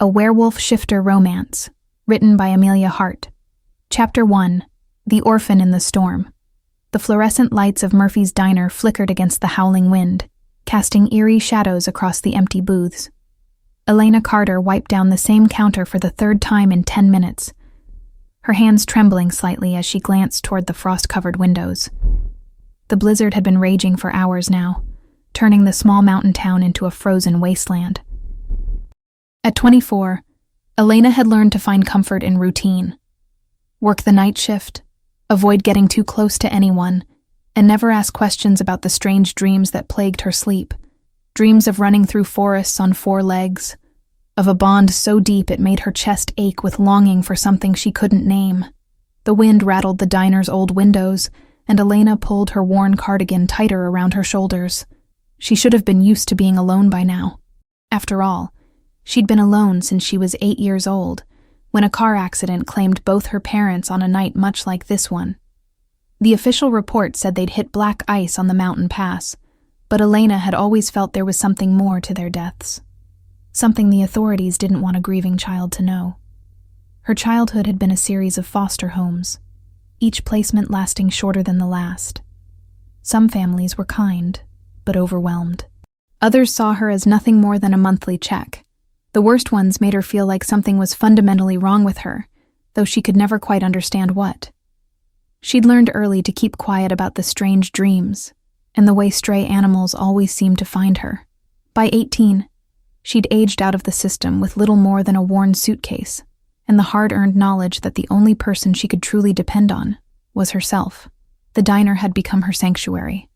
A Werewolf Shifter Romance, written by Amelia Hart. Chapter 1. The Orphan in the Storm. The fluorescent lights of Murphy's diner flickered against the howling wind, casting eerie shadows across the empty booths. Elena Carter wiped down the same counter for the third time in 10 minutes, her hands trembling slightly as she glanced toward the frost-covered windows. The blizzard had been raging for hours now, turning the small mountain town into a frozen wasteland. At 24, Elena had learned to find comfort in routine. Work the night shift, avoid getting too close to anyone, and never ask questions about the strange dreams that plagued her sleep. Dreams of running through forests on 4 legs, of a bond so deep it made her chest ache with longing for something she couldn't name. The wind rattled the diner's old windows, and Elena pulled her worn cardigan tighter around her shoulders. She should have been used to being alone by now. After all, she'd been alone since she was 8 years old, when a car accident claimed both her parents on a night much like this one. The official report said they'd hit black ice on the mountain pass, but Elena had always felt there was something more to their deaths. Something the authorities didn't want a grieving child to know. Her childhood had been a series of foster homes, each placement lasting shorter than the last. Some families were kind, but overwhelmed. Others saw her as nothing more than a monthly check. The worst ones made her feel like something was fundamentally wrong with her, though she could never quite understand what. She'd learned early to keep quiet about the strange dreams, and the way stray animals always seemed to find her. By 18, she'd aged out of the system with little more than a worn suitcase, and the hard-earned knowledge that the only person she could truly depend on was herself. The diner had become her sanctuary.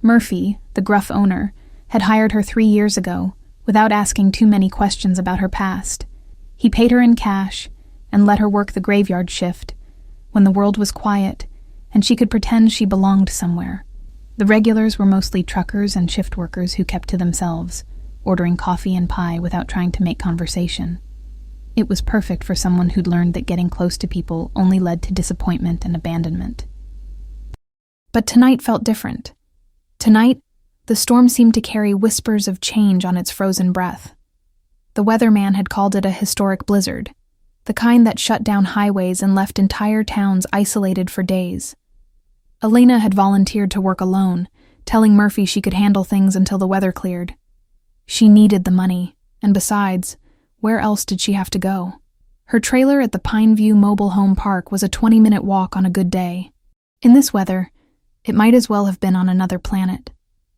Murphy, the gruff owner, had hired her 3 years ago, without asking too many questions about her past. He paid her in cash and let her work the graveyard shift when the world was quiet and she could pretend she belonged somewhere. The regulars were mostly truckers and shift workers who kept to themselves, ordering coffee and pie without trying to make conversation. It was perfect for someone who'd learned that getting close to people only led to disappointment and abandonment. But tonight felt different. Tonight, the storm seemed to carry whispers of change on its frozen breath. The weatherman had called it a historic blizzard, the kind that shut down highways and left entire towns isolated for days. Elena had volunteered to work alone, telling Murphy she could handle things until the weather cleared. She needed the money, and besides, where else did she have to go? Her trailer at the Pineview Mobile Home Park was a 20-minute walk on a good day. In this weather, it might as well have been on another planet.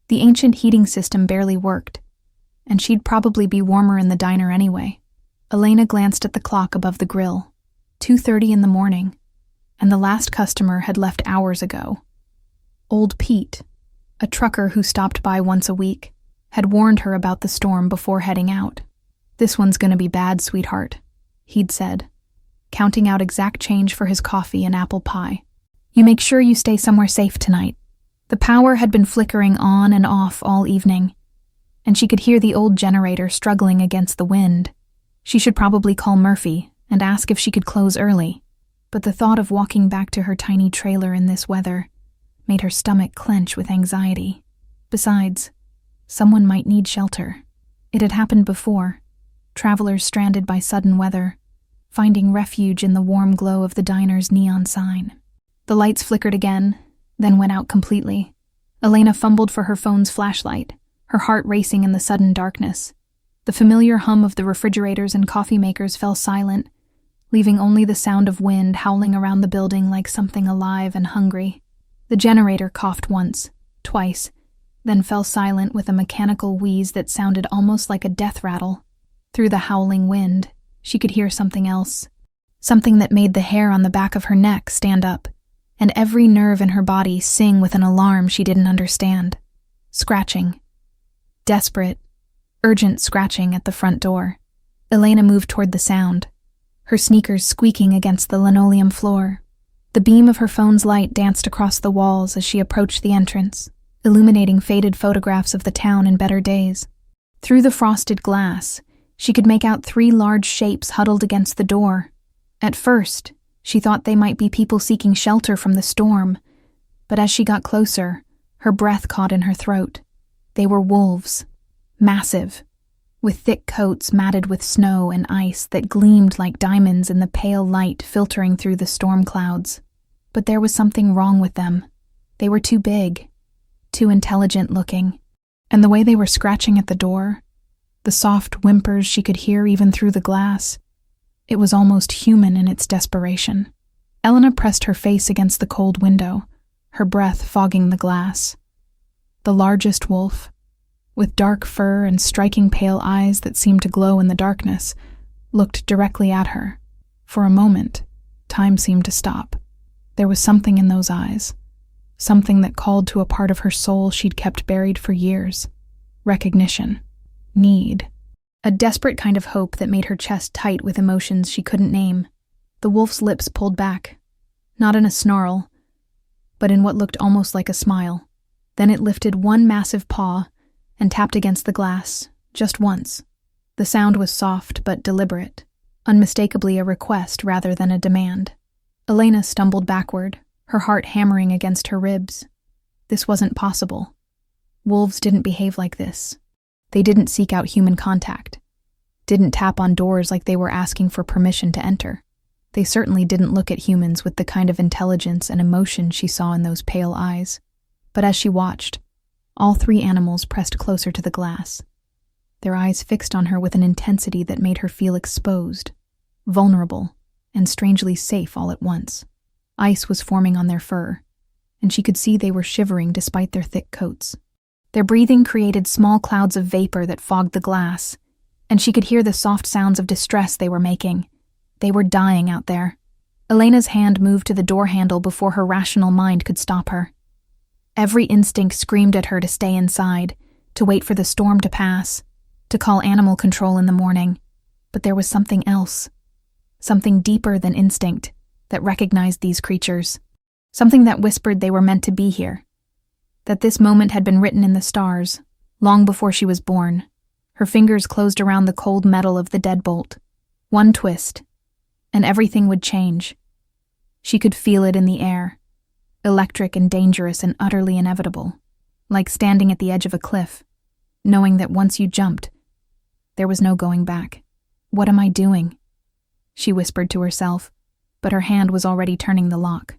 The ancient heating system barely worked, and she'd probably be warmer in the diner anyway. Elena glanced at the clock above the grill. 2:30 in the morning, and the last customer had left hours ago. Old Pete, a trucker who stopped by once a week, had warned her about the storm before heading out. "This one's gonna be bad, sweetheart," he'd said, counting out exact change for his coffee and apple pie. "You make sure you stay somewhere safe tonight." The power had been flickering on and off all evening, and she could hear the old generator struggling against the wind. She should probably call Murphy and ask if she could close early, but the thought of walking back to her tiny trailer in this weather made her stomach clench with anxiety. Besides, someone might need shelter. It had happened before, travelers stranded by sudden weather, finding refuge in the warm glow of the diner's neon sign. The lights flickered again, then went out completely. Elena fumbled for her phone's flashlight, her heart racing in the sudden darkness. The familiar hum of the refrigerators and coffee makers fell silent, leaving only the sound of wind howling around the building like something alive and hungry. The generator coughed once, twice, then fell silent with a mechanical wheeze that sounded almost like a death rattle. Through the howling wind, she could hear something else, something that made the hair on the back of her neck stand up, and every nerve in her body sing with an alarm she didn't understand. Scratching. Desperate, urgent scratching at the front door. Elena moved toward the sound, her sneakers squeaking against the linoleum floor. The beam of her phone's light danced across the walls as she approached the entrance, illuminating faded photographs of the town in better days. Through the frosted glass, she could make out 3 large shapes huddled against the door. At first, she thought they might be people seeking shelter from the storm, but as she got closer, her breath caught in her throat. They were wolves. Massive. with thick coats matted with snow and ice that gleamed like diamonds in the pale light filtering through the storm clouds. But there was something wrong with them. They were too big, too intelligent-looking, and the way they were scratching at the door, the soft whimpers she could hear even through the glass, it was almost human in its desperation. Elena pressed her face against the cold window, her breath fogging the glass. The largest wolf, with dark fur and striking pale eyes that seemed to glow in the darkness, looked directly at her. For a moment, time seemed to stop. There was something in those eyes, something that called to a part of her soul she'd kept buried for years. Recognition. Need. A desperate kind of hope that made her chest tight with emotions she couldn't name. The wolf's lips pulled back, not in a snarl, but in what looked almost like a smile. Then it lifted one massive paw and tapped against the glass, just once. The sound was soft but deliberate, unmistakably a request rather than a demand. Elena stumbled backward, her heart hammering against her ribs. This wasn't possible. Wolves didn't behave like this. They didn't seek out human contact, didn't tap on doors like they were asking for permission to enter. They certainly didn't look at humans with the kind of intelligence and emotion she saw in those pale eyes. But as she watched, all three animals pressed closer to the glass, their eyes fixed on her with an intensity that made her feel exposed, vulnerable, and strangely safe all at once. Ice was forming on their fur, and she could see they were shivering despite their thick coats. Their breathing created small clouds of vapor that fogged the glass, and she could hear the soft sounds of distress they were making. They were dying out there. Elena's hand moved to the door handle before her rational mind could stop her. Every instinct screamed at her to stay inside, to wait for the storm to pass, to call animal control in the morning. But there was something else, something deeper than instinct, that recognized these creatures, something that whispered they were meant to be here, that this moment had been written in the stars, long before she was born. Her fingers closed around the cold metal of the deadbolt. One twist, and everything would change. She could feel it in the air, electric and dangerous and utterly inevitable, like standing at the edge of a cliff, knowing that once you jumped, there was no going back. "What am I doing?" she whispered to herself, but her hand was already turning the lock.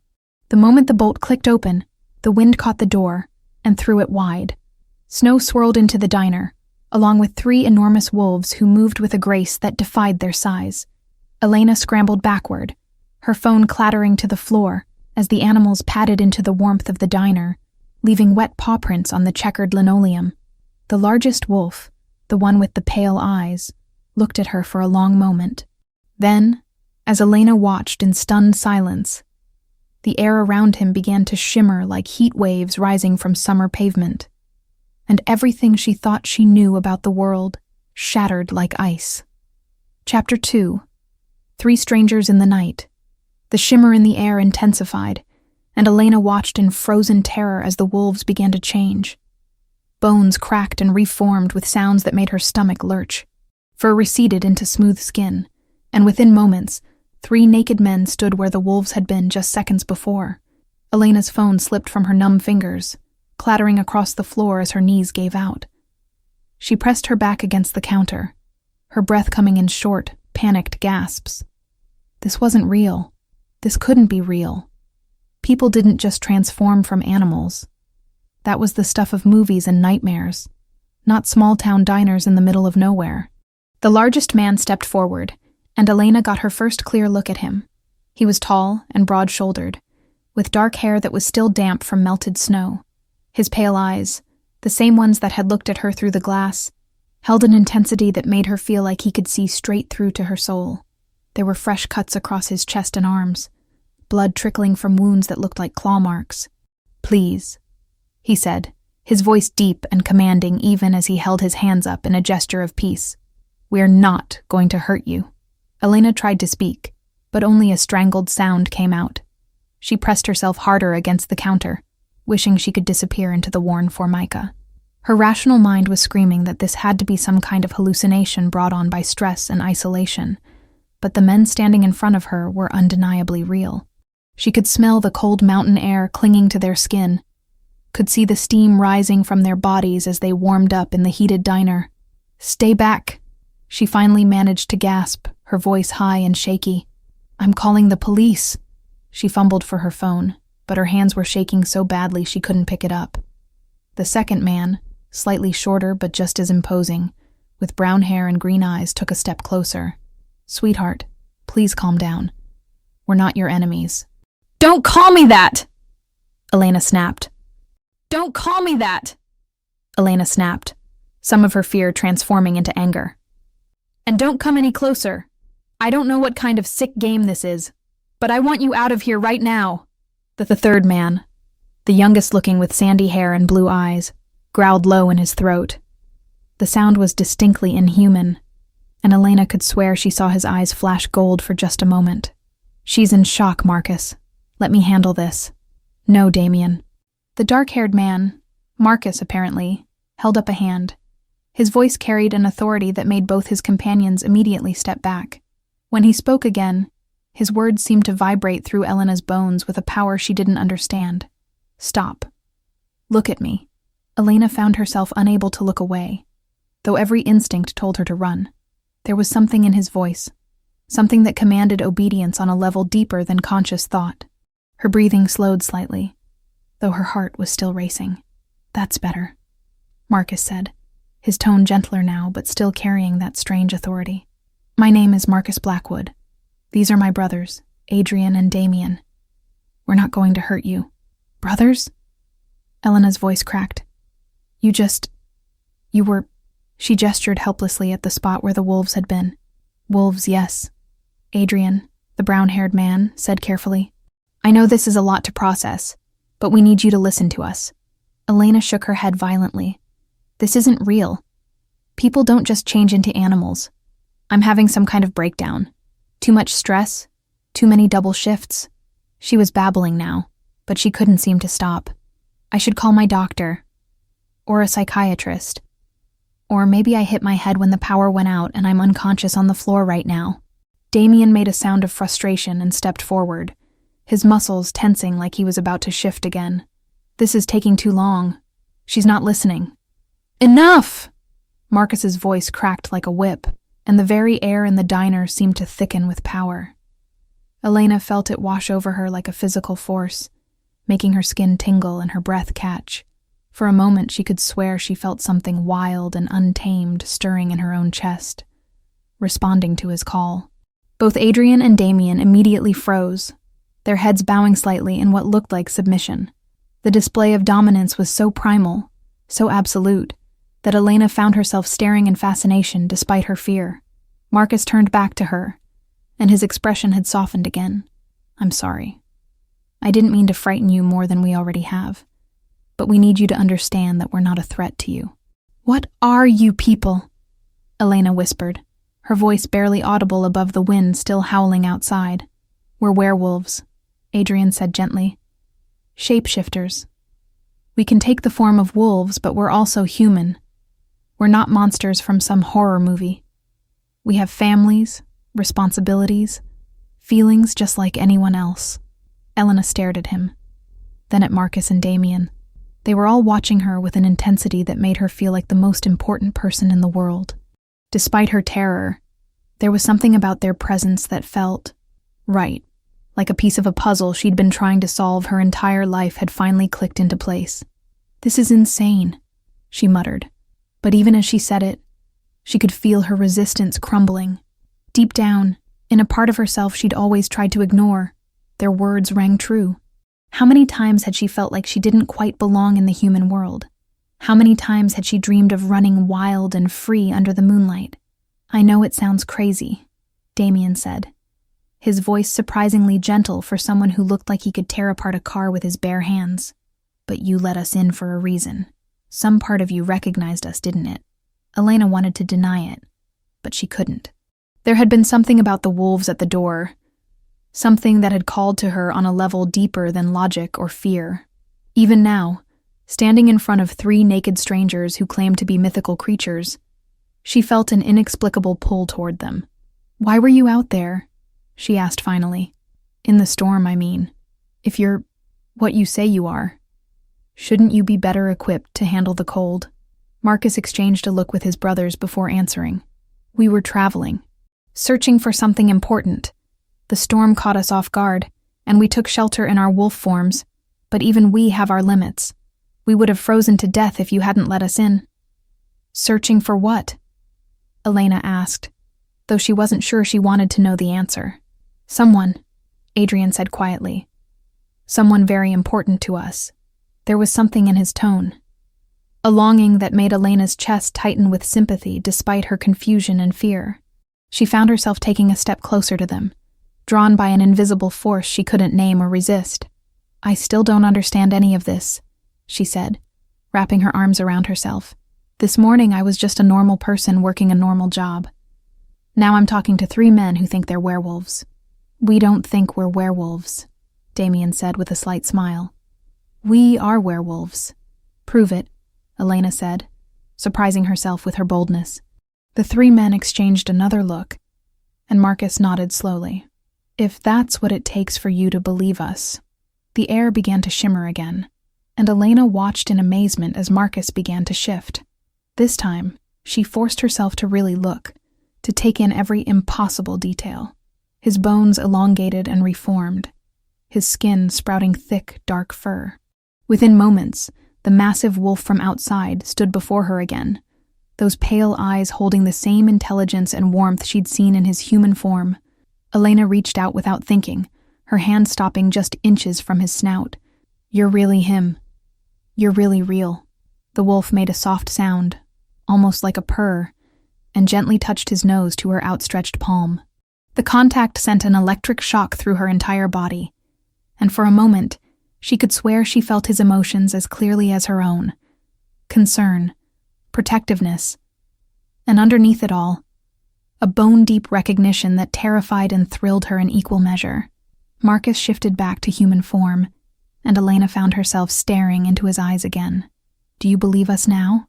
The moment the bolt clicked open, the wind caught the door and threw it wide. Snow swirled into the diner, along with three enormous wolves who moved with a grace that defied their size. Elena scrambled backward, her phone clattering to the floor as the animals padded into the warmth of the diner, leaving wet paw prints on the checkered linoleum. The largest wolf, the one with the pale eyes, looked at her for a long moment. Then, as Elena watched in stunned silence, the air around him began to shimmer like heat waves rising from summer pavement, and everything she thought she knew about the world shattered like ice. Chapter 2. 3 strangers in the night. The shimmer in the air intensified, and Elena watched in frozen terror as the wolves began to change. Bones cracked and reformed with sounds that made her stomach lurch. Fur receded into smooth skin, and within moments, 3 naked men stood where the wolves had been just seconds before. Elena's phone slipped from her numb fingers, clattering across the floor as her knees gave out. She pressed her back against the counter, her breath coming in short, panicked gasps. This wasn't real. This couldn't be real. People didn't just transform from animals. That was the stuff of movies and nightmares, not small-town diners in the middle of nowhere. The largest man stepped forward, and Elena got her first clear look at him. He was tall and broad-shouldered, with dark hair that was still damp from melted snow. His pale eyes, the same ones that had looked at her through the glass, held an intensity that made her feel like he could see straight through to her soul. There were fresh cuts across his chest and arms, blood trickling from wounds that looked like claw marks. "Please," he said, his voice deep and commanding even as he held his hands up in a gesture of peace. "We're not going to hurt you." Elena tried to speak, but only a strangled sound came out. She pressed herself harder against the counter, wishing she could disappear into the worn formica. Her rational mind was screaming that this had to be some kind of hallucination brought on by stress and isolation, but the men standing in front of her were undeniably real. She could smell the cold mountain air clinging to their skin, could see the steam rising from their bodies as they warmed up in the heated diner. Stay back. She finally managed to gasp, her voice high and shaky. I'm calling the police. She fumbled for her phone, but her hands were shaking so badly she couldn't pick it up. The second man, slightly shorter but just as imposing, with brown hair and green eyes, took a step closer. Sweetheart, please calm down. We're not your enemies. Don't call me that! Elena snapped. Don't call me that! Elena snapped, some of her fear transforming into anger. And don't come any closer. I don't know what kind of sick game this is, but I want you out of here right now. The third man, the youngest looking with sandy hair and blue eyes, growled low in his throat. The sound was distinctly inhuman, and Elena could swear she saw his eyes flash gold for just a moment. She's in shock, Marcus. Let me handle this. No, Damien. The dark-haired man, Marcus apparently, held up a hand. His voice carried an authority that made both his companions immediately step back. When he spoke again, his words seemed to vibrate through Elena's bones with a power she didn't understand. Stop. Look at me. Elena found herself unable to look away, though every instinct told her to run. There was something in his voice, something that commanded obedience on a level deeper than conscious thought. Her breathing slowed slightly, though her heart was still racing. That's better, Marcus said, his tone gentler now but still carrying that strange authority. My name is Marcus Blackwood. These are my brothers, Adrian and Damien. We're not going to hurt you. Brothers? Elena's voice cracked. You were... She gestured helplessly at the spot where the wolves had been. Wolves, yes. Adrian, the brown-haired man, said carefully. I know this is a lot to process, but we need you to listen to us. Elena shook her head violently. This isn't real. People don't just change into animals. I'm having some kind of breakdown. Too much stress, too many double shifts. She was babbling now, but she couldn't seem to stop. I should call my doctor. Or a psychiatrist. Or maybe I hit my head when the power went out and I'm unconscious on the floor right now. Damien made a sound of frustration and stepped forward, his muscles tensing like he was about to shift again. This is taking too long. She's not listening. Enough! Marcus's voice cracked like a whip, and the very air in the diner seemed to thicken with power. Elena felt it wash over her like a physical force, making her skin tingle and her breath catch. For a moment she could swear she felt something wild and untamed stirring in her own chest, responding to his call. Both Adrian and Damien immediately froze, their heads bowing slightly in what looked like submission. The display of dominance was so primal, so absolute, that Elena found herself staring in fascination despite her fear. Marcus turned back to her, and his expression had softened again. I'm sorry. I didn't mean to frighten you more than we already have, but we need you to understand that we're not a threat to you. What are you people? Elena whispered, her voice barely audible above the wind still howling outside. We're werewolves, Adrian said gently. Shapeshifters. We can take the form of wolves, but we're also human. We're not monsters from some horror movie. We have families, responsibilities, feelings just like anyone else. Elena stared at him, then at Marcus and Damien. They were all watching her with an intensity that made her feel like the most important person in the world. Despite her terror, there was something about their presence that felt right, like a piece of a puzzle she'd been trying to solve her entire life had finally clicked into place. This is insane, she muttered, but even as she said it, she could feel her resistance crumbling. Deep down, in a part of herself she'd always tried to ignore, their words rang true. How many times had she felt like she didn't quite belong in the human world? How many times had she dreamed of running wild and free under the moonlight? I know it sounds crazy, Damien said, his voice surprisingly gentle for someone who looked like he could tear apart a car with his bare hands. But you let us in for a reason. Some part of you recognized us, didn't it? Elena wanted to deny it, but she couldn't. There had been something about the wolves at the door, something that had called to her on a level deeper than logic or fear. Even now, standing in front of 3 naked strangers who claimed to be mythical creatures, she felt an inexplicable pull toward them. Why were you out there? She asked finally. In the storm, I mean. If you're what you say you are, shouldn't you be better equipped to handle the cold? Marcus exchanged a look with his brothers before answering. We were traveling, searching for something important. The storm caught us off guard, and we took shelter in our wolf forms, but even we have our limits. We would have frozen to death if you hadn't let us in. Searching for what? Elena asked, though she wasn't sure she wanted to know the answer. Someone, Adrian said quietly. Someone very important to us. There was something in his tone. A longing that made Elena's chest tighten with sympathy despite her confusion and fear. She found herself taking a step closer to them, drawn by an invisible force she couldn't name or resist. I still don't understand any of this, she said, wrapping her arms around herself. This morning I was just a normal person working a normal job. Now I'm talking to 3 men who think they're werewolves. We don't think we're werewolves, Damien said with a slight smile. We are werewolves. Prove it, Elena said, surprising herself with her boldness. The 3 men exchanged another look, and Marcus nodded slowly. If that's what it takes for you to believe us. The air began to shimmer again, and Elena watched in amazement as Marcus began to shift. This time, she forced herself to really look, to take in every impossible detail. His bones elongated and reformed, his skin sprouting thick, dark fur. Within moments, the massive wolf from outside stood before her again, those pale eyes holding the same intelligence and warmth she'd seen in his human form. Elena reached out without thinking, her hand stopping just inches from his snout. You're really him. You're really real. The wolf made a soft sound, almost like a purr, and gently touched his nose to her outstretched palm. The contact sent an electric shock through her entire body, and for a moment, she could swear she felt his emotions as clearly as her own. Concern, protectiveness, and underneath it all, a bone-deep recognition that terrified and thrilled her in equal measure. Marcus shifted back to human form, and Elena found herself staring into his eyes again. Do you believe us now?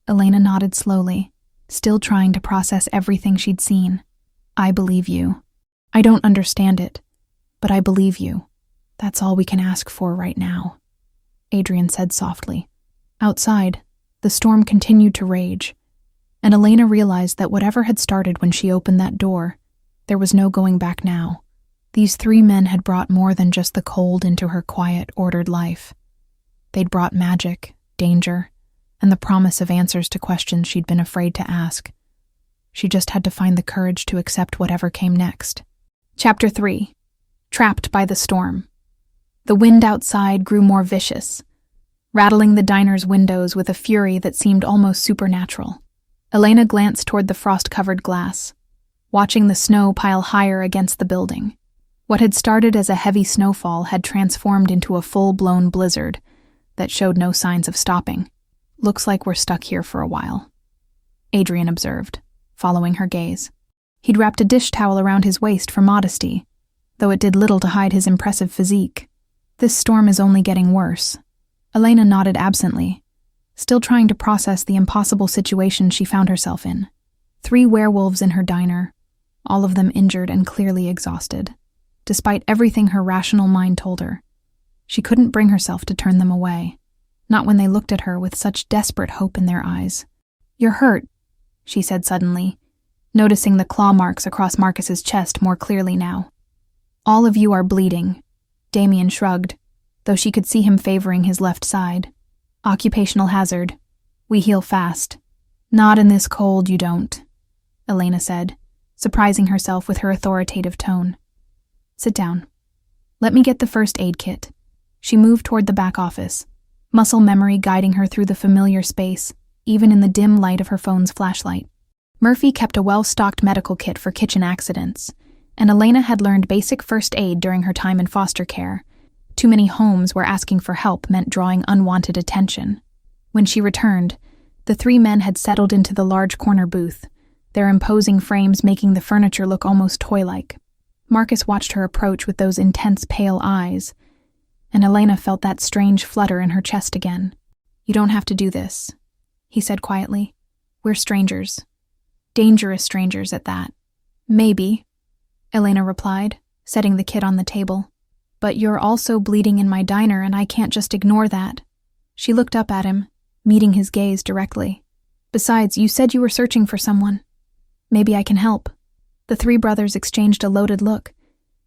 Elena nodded slowly, still trying to process everything she'd seen. I believe you. I don't understand it, but I believe you. That's all we can ask for right now, Adrian said softly. Outside, the storm continued to rage, and Elena realized that whatever had started when she opened that door, there was no going back now. These 3 men had brought more than just the cold into her quiet, ordered life. They'd brought magic, danger, and the promise of answers to questions she'd been afraid to ask. She just had to find the courage to accept whatever came next. Chapter 3. Trapped by the storm. The wind outside grew more vicious, rattling the diner's windows with a fury that seemed almost supernatural. Elena glanced toward the frost-covered glass, watching the snow pile higher against the building. What had started as a heavy snowfall had transformed into a full-blown blizzard that showed no signs of stopping. Looks like we're stuck here for a while, Adrian observed, following her gaze. He'd wrapped a dish towel around his waist for modesty, though it did little to hide his impressive physique. This storm is only getting worse. Elena nodded absently, still trying to process the impossible situation she found herself in. 3 werewolves in her diner, all of them injured and clearly exhausted. Despite everything her rational mind told her, she couldn't bring herself to turn them away, not when they looked at her with such desperate hope in their eyes. You're hurt, she said suddenly, noticing the claw marks across Marcus's chest more clearly now. All of you are bleeding, Damien shrugged, though she could see him favoring his left side. Occupational hazard. We heal fast. Not in this cold, you don't, Elena said, surprising herself with her authoritative tone. Sit down. Let me get the first aid kit. She moved toward the back office, muscle memory guiding her through the familiar space, even in the dim light of her phone's flashlight. Murphy kept a well-stocked medical kit for kitchen accidents, and Elena had learned basic first aid during her time in foster care. Too many homes where asking for help meant drawing unwanted attention. When she returned, the 3 men had settled into the large corner booth, their imposing frames making the furniture look almost toy-like. Marcus watched her approach with those intense pale eyes, and Elena felt that strange flutter in her chest again. You don't have to do this, he said quietly. We're strangers. Dangerous strangers at that. Maybe, Elena replied, setting the kit on the table. But you're also bleeding in my diner, and I can't just ignore that. She looked up at him, meeting his gaze directly. Besides, you said you were searching for someone. Maybe I can help." The three brothers exchanged a loaded look,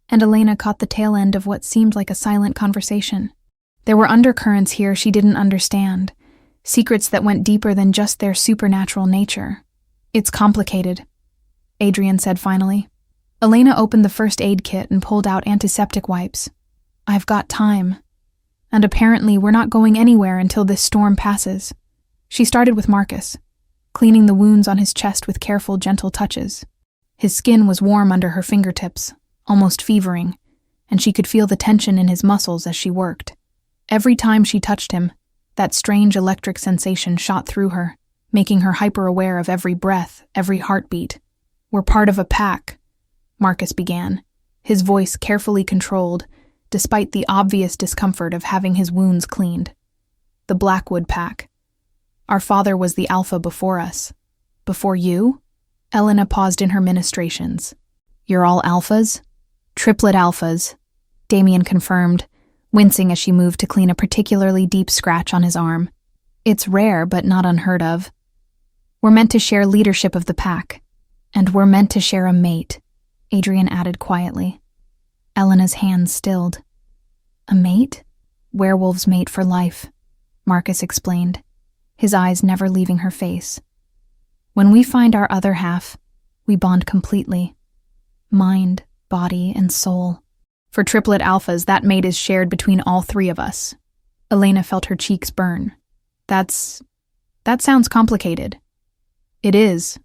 and Elena caught the tail end of what seemed like a silent conversation. There were undercurrents here she didn't understand, secrets that went deeper than just their supernatural nature. "It's complicated," Adrian said finally. Elena opened the first aid kit and pulled out antiseptic wipes. "I've got time. And apparently we're not going anywhere until this storm passes." She started with Marcus, cleaning the wounds on his chest with careful, gentle touches. His skin was warm under her fingertips, almost fevering, and she could feel the tension in his muscles as she worked. Every time she touched him, that strange electric sensation shot through her, making her hyper-aware of every breath, every heartbeat. "We're part of a pack," Marcus began, his voice carefully controlled, despite the obvious discomfort of having his wounds cleaned. "The Blackwood Pack. Our father was the alpha before us. Before you?" Elena paused in her ministrations. "You're all alphas?" "Triplet alphas," Damien confirmed, wincing as she moved to clean a particularly deep scratch on his arm. "It's rare, but not unheard of. We're meant to share leadership of the pack. And we're meant to share a mate," Adrian added quietly. Elena's hands stilled. "A mate?" "Werewolf's mate for life," Marcus explained, his eyes never leaving her face. "When we find our other half, we bond completely. Mind, body, and soul. For triplet alphas, that mate is shared between all three of us." Elena felt her cheeks burn. That sounds complicated." "It is,"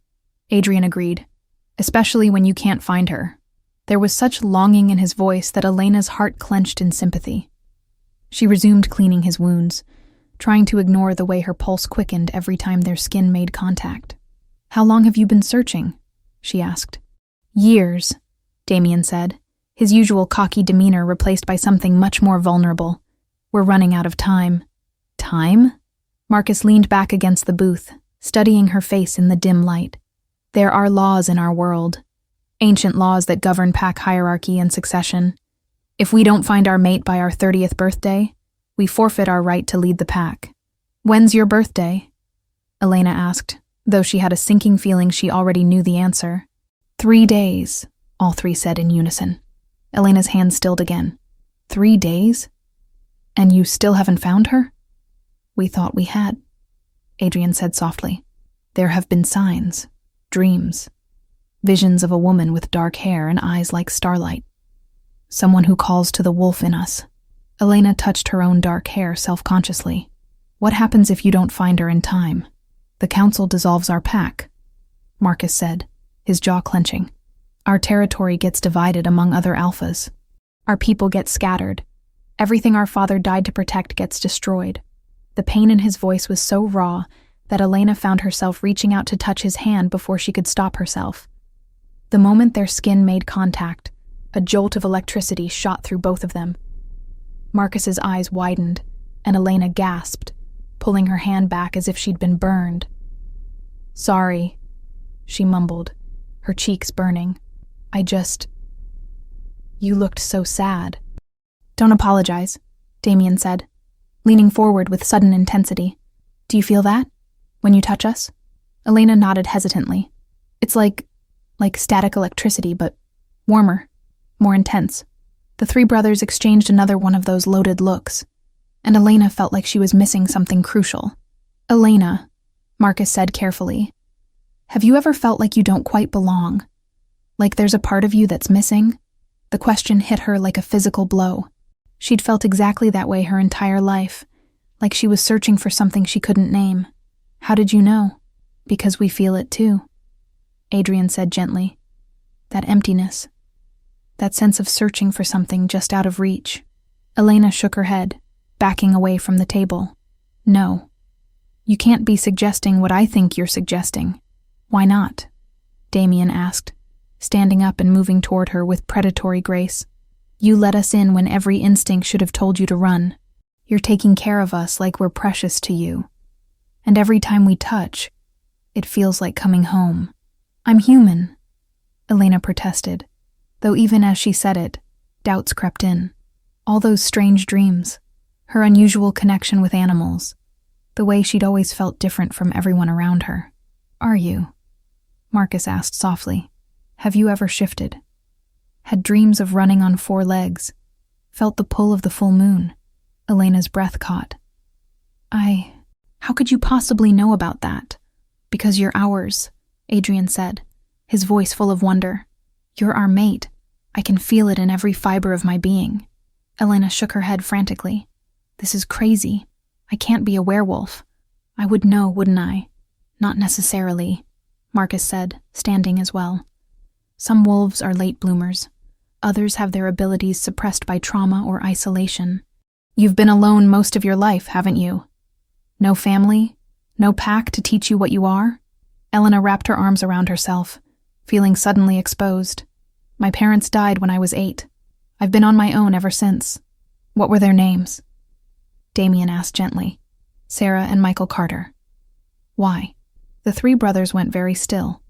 Adrian agreed, "especially when you can't find her." There was such longing in his voice that Elena's heart clenched in sympathy. She resumed cleaning his wounds, trying to ignore the way her pulse quickened every time their skin made contact. "How long have you been searching?" she asked. "Years," Damien said, his usual cocky demeanor replaced by something much more vulnerable. "We're running out of time." "Time?" Marcus leaned back against the booth, studying her face in the dim light. "There are laws in our world. Ancient laws that govern pack hierarchy and succession. If we don't find our mate by our 30th birthday, we forfeit our right to lead the pack." "When's your birthday?" Elena asked, though she had a sinking feeling she already knew the answer. 3 days, all three said in unison. Elena's hand stilled again. 3 days? And you still haven't found her? "We thought we had," Adrian said softly. "There have been signs, dreams, visions of a woman with dark hair and eyes like starlight. Someone who calls to the wolf in us." Elena touched her own dark hair self-consciously. "What happens if you don't find her in time?" "The council dissolves our pack," Marcus said, his jaw clenching. "Our territory gets divided among other alphas. Our people get scattered. Everything our father died to protect gets destroyed." The pain in his voice was so raw that Elena found herself reaching out to touch his hand before she could stop herself. The moment their skin made contact, a jolt of electricity shot through both of them. Marcus's eyes widened, and Elena gasped, pulling her hand back as if she'd been burned. "Sorry," she mumbled, her cheeks burning. You looked so sad." "Don't apologize," Damien said, leaning forward with sudden intensity. "Do you feel that? When you touch us?" Elena nodded hesitantly. "It's like static electricity, but warmer, more intense." The three brothers exchanged another one of those loaded looks, and Elena felt like she was missing something crucial. "Elena," Marcus said carefully, "have you ever felt like you don't quite belong? Like there's a part of you that's missing?" The question hit her like a physical blow. She'd felt exactly that way her entire life, like she was searching for something she couldn't name. "How did you know?" "Because we feel it too," Adrian said gently. "That emptiness. That sense of searching for something just out of reach." Elena shook her head, backing away from the table. "No. You can't be suggesting what I think you're suggesting." "Why not?" Damien asked, standing up and moving toward her with predatory grace. "You let us in when every instinct should have told you to run. You're taking care of us like we're precious to you. And every time we touch, it feels like coming home." "I'm human," Elena protested, though even as she said it, doubts crept in. All those strange dreams, her unusual connection with animals, the way she'd always felt different from everyone around her. "Are you?" Marcus asked softly. "Have you ever shifted? Had dreams of running on 4 legs? Felt the pull of the full moon?" Elena's breath caught. How could you possibly know about that?" "Because you're ours," Adrian said, his voice full of wonder. "You're our mate. I can feel it in every fiber of my being." Elena shook her head frantically. "This is crazy. I can't be a werewolf. I would know, wouldn't I?" "Not necessarily," Marcus said, standing as well. "Some wolves are late bloomers. Others have their abilities suppressed by trauma or isolation. You've been alone most of your life, haven't you? No family? No pack to teach you what you are?" Elena wrapped her arms around herself, feeling suddenly exposed. "My parents died when I was 8. I've been on my own ever since." "What were their names?" Damien asked gently. "Sarah and Michael Carter." "Why?" The 3 brothers went very still,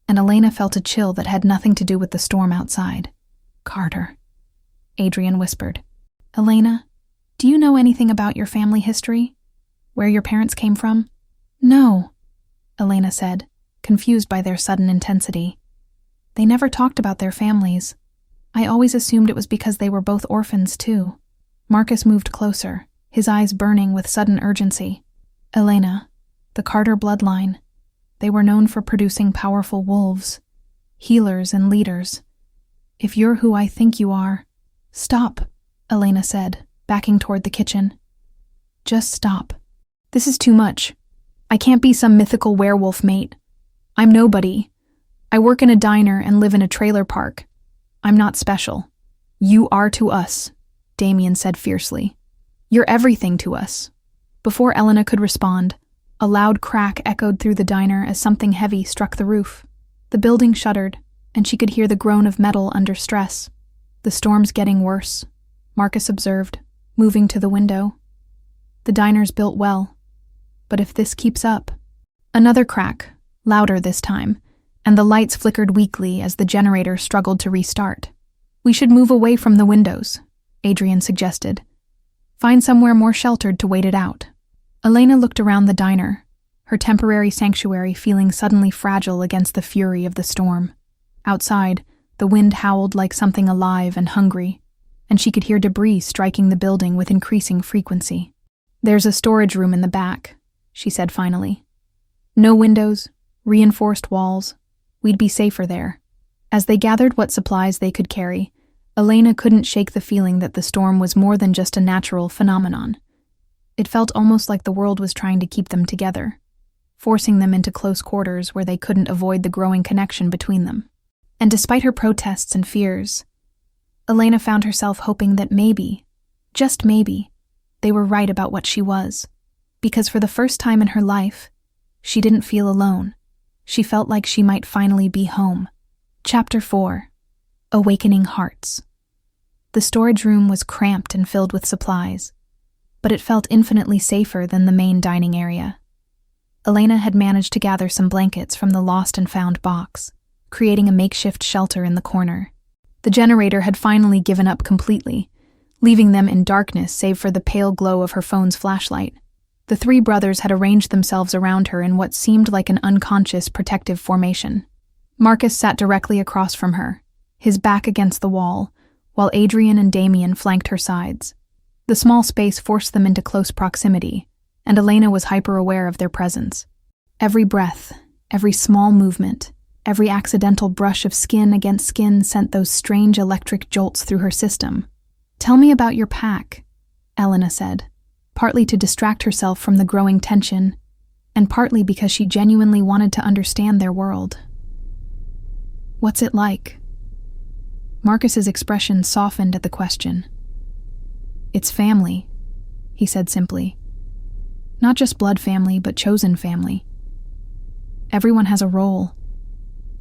and Elena felt a chill that had nothing to do with the storm outside. "Carter," Adrian whispered. "Elena, do you know anything about your family history? Where your parents came from?" "No," Elena said, confused by their sudden intensity. "They never talked about their families. I always assumed it was because they were both orphans, too." Marcus moved closer, his eyes burning with sudden urgency. "Elena, the Carter bloodline. They were known for producing powerful wolves, healers and leaders. If you're who I think you are—" "Stop," Elena said, backing toward the kitchen. "Just stop. This is too much. I can't be some mythical werewolf mate. I'm nobody. I work in a diner and live in a trailer park. I'm not special. You are to us," Damien said fiercely. "You're everything to us." Before Elena could respond, a loud crack echoed through the diner as something heavy struck the roof. The building shuddered, and she could hear the groan of metal under stress. "The storm's getting worse," Marcus observed, moving to the window. "The diner's built well. But if this keeps up—" Another crack, louder this time, and the lights flickered weakly as the generator struggled to restart. "We should move away from the windows," Adrian suggested. "Find somewhere more sheltered to wait it out." Elena looked around the diner, her temporary sanctuary feeling suddenly fragile against the fury of the storm. Outside, the wind howled like something alive and hungry, and she could hear debris striking the building with increasing frequency. "There's a storage room in the back," she said finally. "No windows, reinforced walls. We'd be safer there." As they gathered what supplies they could carry, Elena couldn't shake the feeling that the storm was more than just a natural phenomenon. It felt almost like the world was trying to keep them together, forcing them into close quarters where they couldn't avoid the growing connection between them. And despite her protests and fears, Elena found herself hoping that maybe, just maybe, they were right about what she was. Because for the first time in her life, she didn't feel alone. She felt like she might finally be home. Chapter 4. Awakening Hearts. The storage room was cramped and filled with supplies, but it felt infinitely safer than the main dining area. Elena had managed to gather some blankets from the lost and found box, creating a makeshift shelter in the corner. The generator had finally given up completely, leaving them in darkness save for the pale glow of her phone's flashlight. The 3 brothers had arranged themselves around her in what seemed like an unconscious protective formation. Marcus sat directly across from her, his back against the wall, while Adrian and Damien flanked her sides. The small space forced them into close proximity, and Elena was hyper-aware of their presence. Every breath, every small movement, every accidental brush of skin against skin sent those strange electric jolts through her system. "Tell me about your pack," Elena said, partly to distract herself from the growing tension, and partly because she genuinely wanted to understand their world. "What's it like?" Marcus's expression softened at the question. "It's family," he said simply. "Not just blood family, but chosen family. Everyone has a role,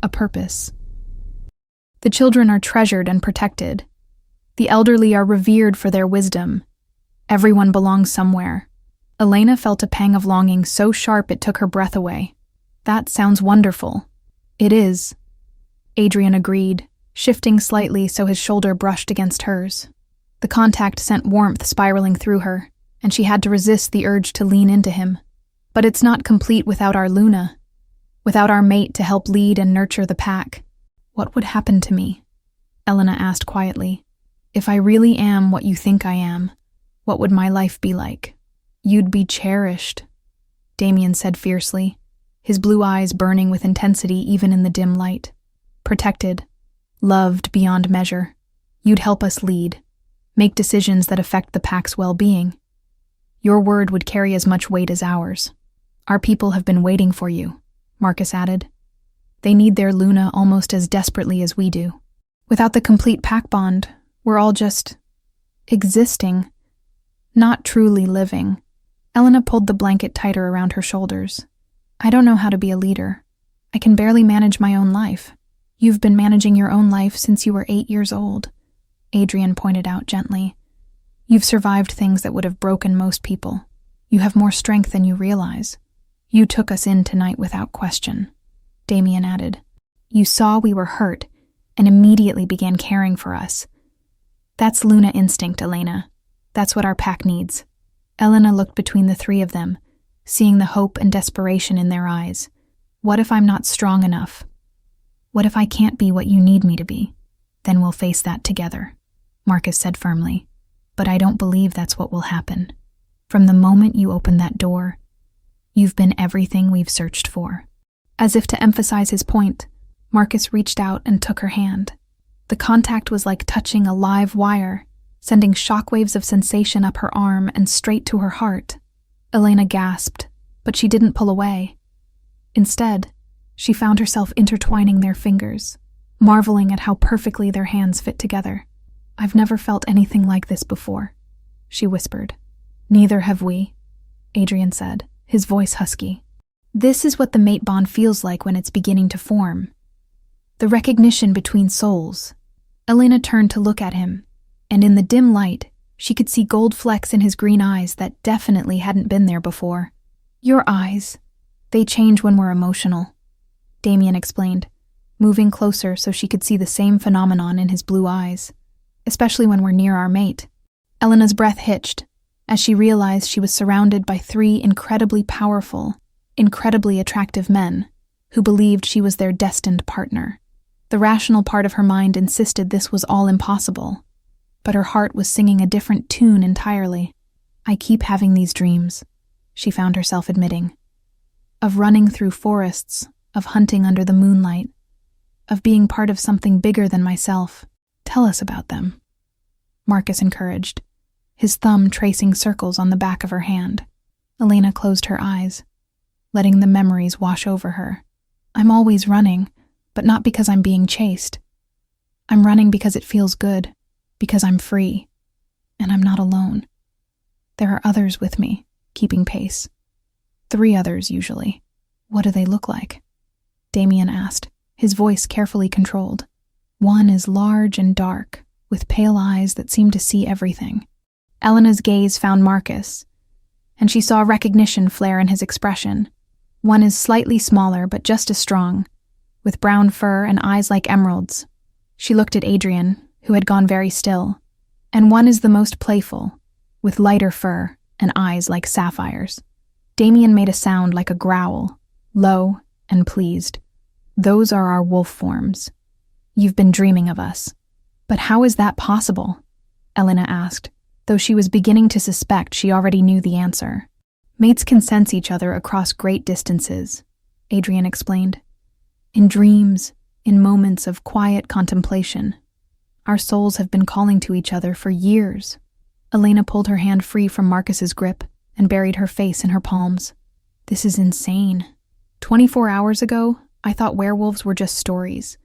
a purpose. The children are treasured and protected. The elderly are revered for their wisdom. Everyone belongs somewhere." Elena felt a pang of longing so sharp it took her breath away. "That sounds wonderful." "It is," Adrian agreed, shifting slightly so his shoulder brushed against hers. The contact sent warmth spiraling through her, and she had to resist the urge to lean into him. But it's not complete without our Luna, without our mate to help lead and nurture the pack. What would happen to me? Elena asked quietly. If I really am what you think I am, what would my life be like? You'd be cherished, Damien said fiercely, his blue eyes burning with intensity even in the dim light. Protected, loved beyond measure. You'd help us lead, make decisions that affect the pack's well-being. Your word would carry as much weight as ours. Our people have been waiting for you, Marcus added. They need their Luna almost as desperately as we do. Without the complete pack bond, we're all just existing, not truly living. Elena pulled the blanket tighter around her shoulders. I don't know how to be a leader. I can barely manage my own life. You've been managing your own life since you were 8 years old, Adrian pointed out gently. You've survived things that would have broken most people. You have more strength than you realize. You took us in tonight without question, Damien added. You saw we were hurt and immediately began caring for us. That's Luna instinct, Elena. That's what our pack needs. Elena looked between the three of them, seeing the hope and desperation in their eyes. What if I'm not strong enough? What if I can't be what you need me to be? Then we'll face that together, Marcus said firmly. But I don't believe that's what will happen. From the moment you opened that door, you've been everything we've searched for. As if to emphasize his point, Marcus reached out and took her hand. The contact was like touching a live wire, sending shockwaves of sensation up her arm and straight to her heart. Elena gasped, but she didn't pull away. Instead, she found herself intertwining their fingers, marveling at how perfectly their hands fit together. I've never felt anything like this before, she whispered. Neither have we, Adrian said, his voice husky. This is what the mate bond feels like when it's beginning to form. The recognition between souls. Elena turned to look at him, and in the dim light, she could see gold flecks in his green eyes that definitely hadn't been there before. Your eyes. They change when we're emotional, Damien explained, moving closer so she could see the same phenomenon in his blue eyes, especially when we're near our mate. Elena's breath hitched as she realized she was surrounded by 3 incredibly powerful, incredibly attractive men who believed she was their destined partner. The rational part of her mind insisted this was all impossible, but her heart was singing a different tune entirely. I keep having these dreams, she found herself admitting, of running through forests, of hunting under the moonlight, of being part of something bigger than myself. Tell us about them, Marcus encouraged, his thumb tracing circles on the back of her hand. Elena closed her eyes, letting the memories wash over her. I'm always running, but not because I'm being chased. I'm running because it feels good, because I'm free, and I'm not alone. There are others with me, keeping pace. 3 others, usually. What do they look like? Damien asked, his voice carefully controlled. One is large and dark, with pale eyes that seem to see everything. Elena's gaze found Marcus, and she saw recognition flare in his expression. One is slightly smaller, but just as strong, with brown fur and eyes like emeralds. She looked at Adrian, who had gone very still. And one is the most playful, with lighter fur and eyes like sapphires. Damien made a sound like a growl, low and pleased. Those are our wolf forms. You've been dreaming of us. But how is that possible? Elena asked, though she was beginning to suspect she already knew the answer. Mates can sense each other across great distances, Adrian explained. In dreams, in moments of quiet contemplation. Our souls have been calling to each other for years. Elena pulled her hand free from Marcus's grip and buried her face in her palms. This is insane. 24 hours ago, I thought werewolves were just stories.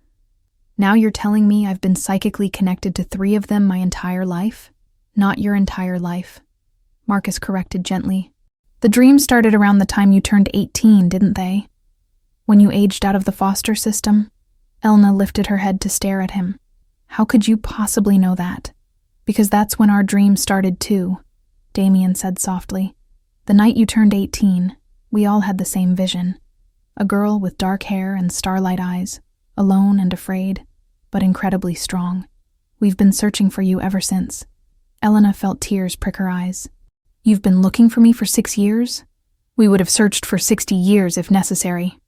Now you're telling me I've been psychically connected to 3 of them my entire life? Not your entire life, Marcus corrected gently. The dreams started around the time you turned 18, didn't they? When you aged out of the foster system? Elena lifted her head to stare at him. How could you possibly know that? Because that's when our dreams started too, Damien said softly. The night you turned 18, we all had the same vision. A girl with dark hair and starlight eyes, alone and afraid, but incredibly strong. We've been searching for you ever since. Elena felt tears prick her eyes. You've been looking for me for 6 years? We would have searched for 60 years if necessary,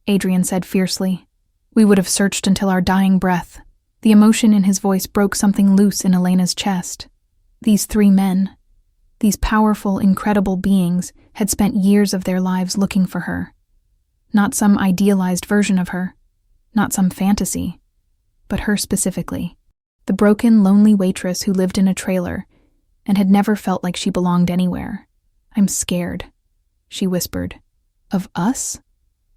Adrian said fiercely. We would have searched until our dying breath. The emotion in his voice broke something loose in Elena's chest. These 3 men, these powerful, incredible beings, had spent years of their lives looking for her. Not some idealized version of her, not some fantasy, but her specifically. The broken, lonely waitress who lived in a trailer and had never felt like she belonged anywhere. I'm scared, she whispered. Of us?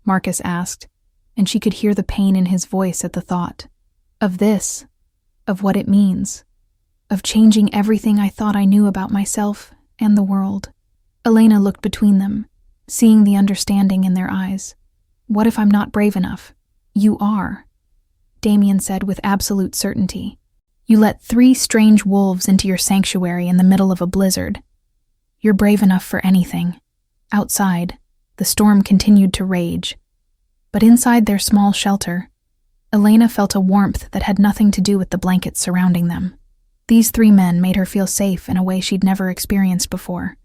Marcus asked, and she could hear the pain in his voice at the thought. Of this, of what it means, of changing everything I thought I knew about myself and the world. Elena looked between them, seeing the understanding in their eyes. What if I'm not brave enough? You are, Damien said with absolute certainty. You let 3 strange wolves into your sanctuary in the middle of a blizzard. You're brave enough for anything. Outside, the storm continued to rage. But inside their small shelter, Elena felt a warmth that had nothing to do with the blankets surrounding them. These 3 men made her feel safe in a way she'd never experienced before.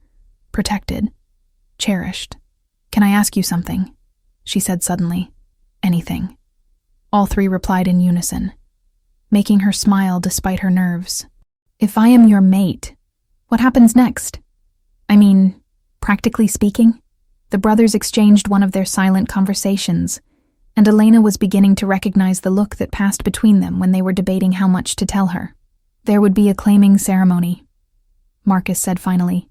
Protected. Cherished. Can I ask you something? She said suddenly. Anything. All 3 replied in unison, making her smile despite her nerves. If I am your mate, what happens next? I mean, practically speaking? The brothers exchanged one of their silent conversations, and Elena was beginning to recognize the look that passed between them when they were debating how much to tell her. There would be a claiming ceremony, Marcus said finally.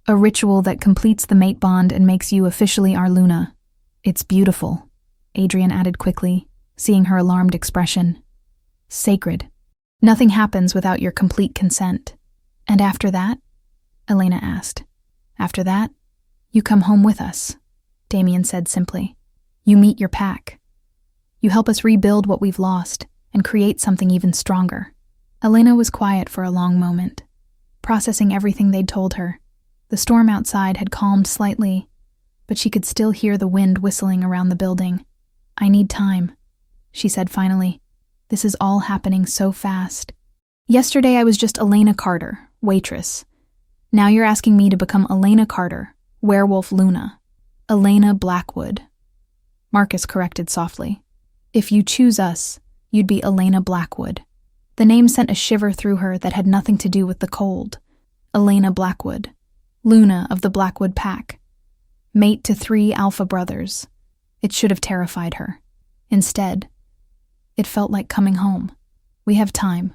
A ritual that completes the mate bond and makes you officially our Luna. It's beautiful, Adrian added quickly, seeing her alarmed expression. Sacred. Nothing happens without your complete consent. And after that? Elena asked. After that, you come home with us, Damien said simply. You meet your pack. You help us rebuild what we've lost and create something even stronger. Elena was quiet for a long moment, processing everything they'd told her. The storm outside had calmed slightly, but she could still hear the wind whistling around the building. I need time, she said finally. This is all happening so fast. Yesterday I was just Elena Carter, waitress. Now you're asking me to become Elena Carter, Werewolf Luna. Elena Blackwood. Marcus corrected softly. If you choose us, you'd be Elena Blackwood. The name sent a shiver through her that had nothing to do with the cold. Elena Blackwood. Luna of the Blackwood Pack. Mate to 3 alpha brothers. It should have terrified her. Instead, it felt like coming home. We have time,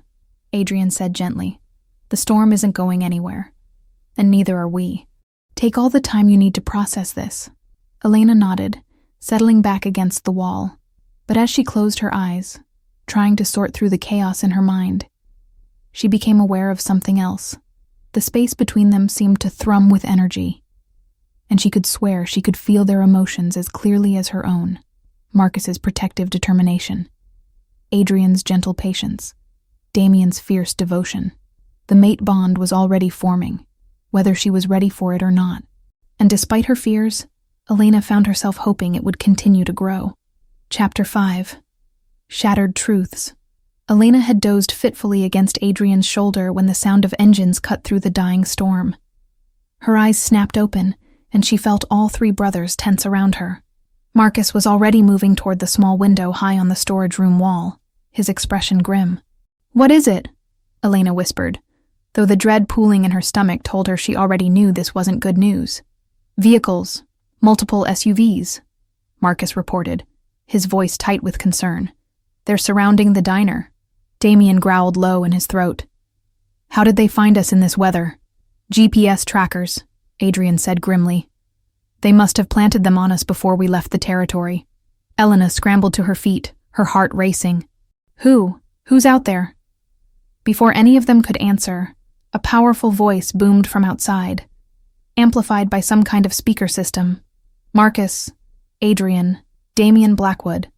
Adrian said gently. The storm isn't going anywhere, and neither are we. Take all the time you need to process this. Elena nodded, settling back against the wall. But as she closed her eyes, trying to sort through the chaos in her mind, she became aware of something else. The space between them seemed to thrum with energy, and she could swear she could feel their emotions as clearly as her own. Marcus's protective determination, Adrian's gentle patience, Damien's fierce devotion. The mate bond was already forming, whether she was ready for it or not. And despite her fears, Elena found herself hoping it would continue to grow. Chapter 5. Shattered Truths. Elena had dozed fitfully against Adrian's shoulder when the sound of engines cut through the dying storm. Her eyes snapped open, and she felt all 3 brothers tense around her. Marcus was already moving toward the small window high on the storage room wall, his expression grim. What is it? Elena whispered, though the dread pooling in her stomach told her she already knew this wasn't good news. Vehicles. Multiple SUVs, Marcus reported, his voice tight with concern. They're surrounding the diner. Damien growled low in his throat. How did they find us in this weather? GPS trackers, Adrian said grimly. They must have planted them on us before we left the territory. Elena scrambled to her feet, her heart racing. Who's out there? Before any of them could answer, a powerful voice boomed from outside, amplified by some kind of speaker system. Marcus, Adrian, Damien Blackwood,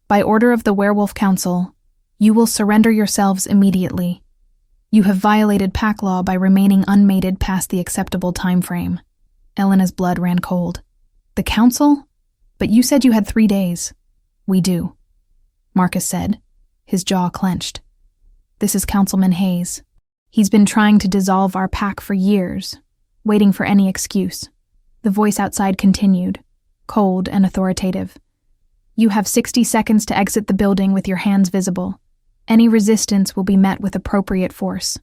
by order of the Werewolf Council, you will surrender yourselves immediately. You have violated pack law by remaining unmated past the acceptable time frame. Elena's blood ran cold. The council? But you said you had 3 days. We do, Marcus said, his jaw clenched. This is Councilman Hayes. He's been trying to dissolve our pack for years. waiting for any excuse. The voice outside continued, cold and authoritative. You have 60 seconds to exit the building with your hands visible. Any resistance will be met with appropriate force.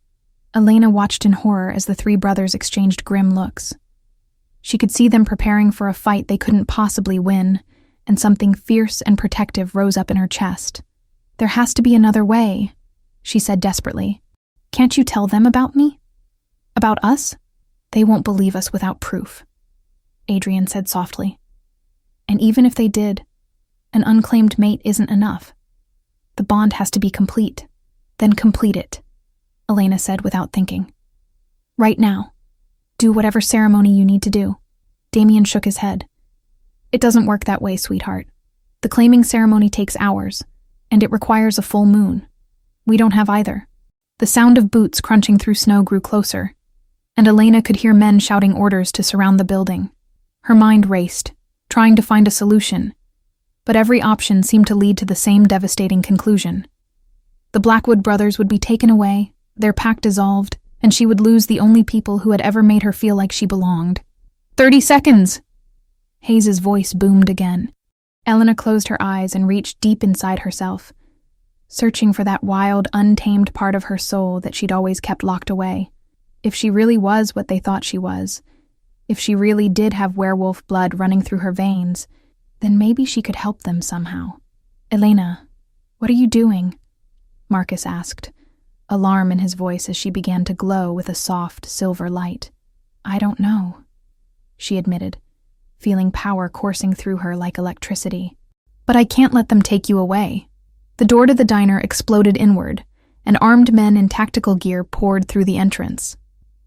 Elena watched in horror as the three brothers exchanged grim looks. She could see them preparing for a fight they couldn't possibly win, and something fierce and protective rose up in her chest. There has to be another way, she said desperately. Can't you tell them about me? About us? They won't believe us without proof, Adrian said softly. And even if they did, an unclaimed mate isn't enough. The bond has to be complete. Then complete it, Elena said without thinking. Right now. Do whatever ceremony you need to do. Damien shook his head. It doesn't work that way, sweetheart. The claiming ceremony takes hours, and it requires a full moon. We don't have either. The sound of boots crunching through snow grew closer, and Elena could hear men shouting orders to surround the building. Her mind raced, trying to find a solution, but every option seemed to lead to the same devastating conclusion. The Blackwood brothers would be taken away, their pact dissolved, and she would lose the only people who had ever made her feel like she belonged. 30 seconds! Hayes's voice boomed again. Elena closed her eyes and reached deep inside herself, searching for that wild, untamed part of her soul that she'd always kept locked away. If she really was what they thought she was, if she really did have werewolf blood running through her veins, then maybe she could help them somehow. Elena, what are you doing? Marcus asked, alarm in his voice as she began to glow with a soft, silver light. I don't know, she admitted, feeling power coursing through her like electricity. But I can't let them take you away. The door to the diner exploded inward, and armed men in tactical gear poured through the entrance.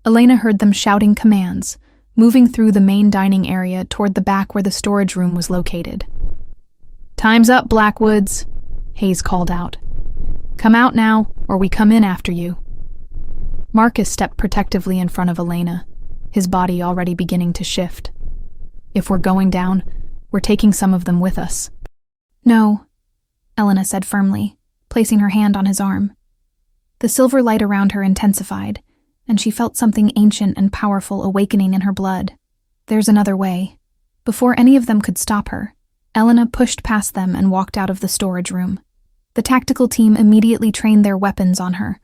Elena heard them shouting commands, moving through the main dining area toward the back where the storage room was located. Time's up, Blackwoods, Hayes called out. Come out now, or we come in after you. Marcus stepped protectively in front of Elena, his body already beginning to shift. If we're going down, we're taking some of them with us. No, Elena said firmly, placing her hand on his arm. The silver light around her intensified, and she felt something ancient and powerful awakening in her blood. There's another way. Before any of them could stop her, Elena pushed past them and walked out of the storage room. The tactical team immediately trained their weapons on her,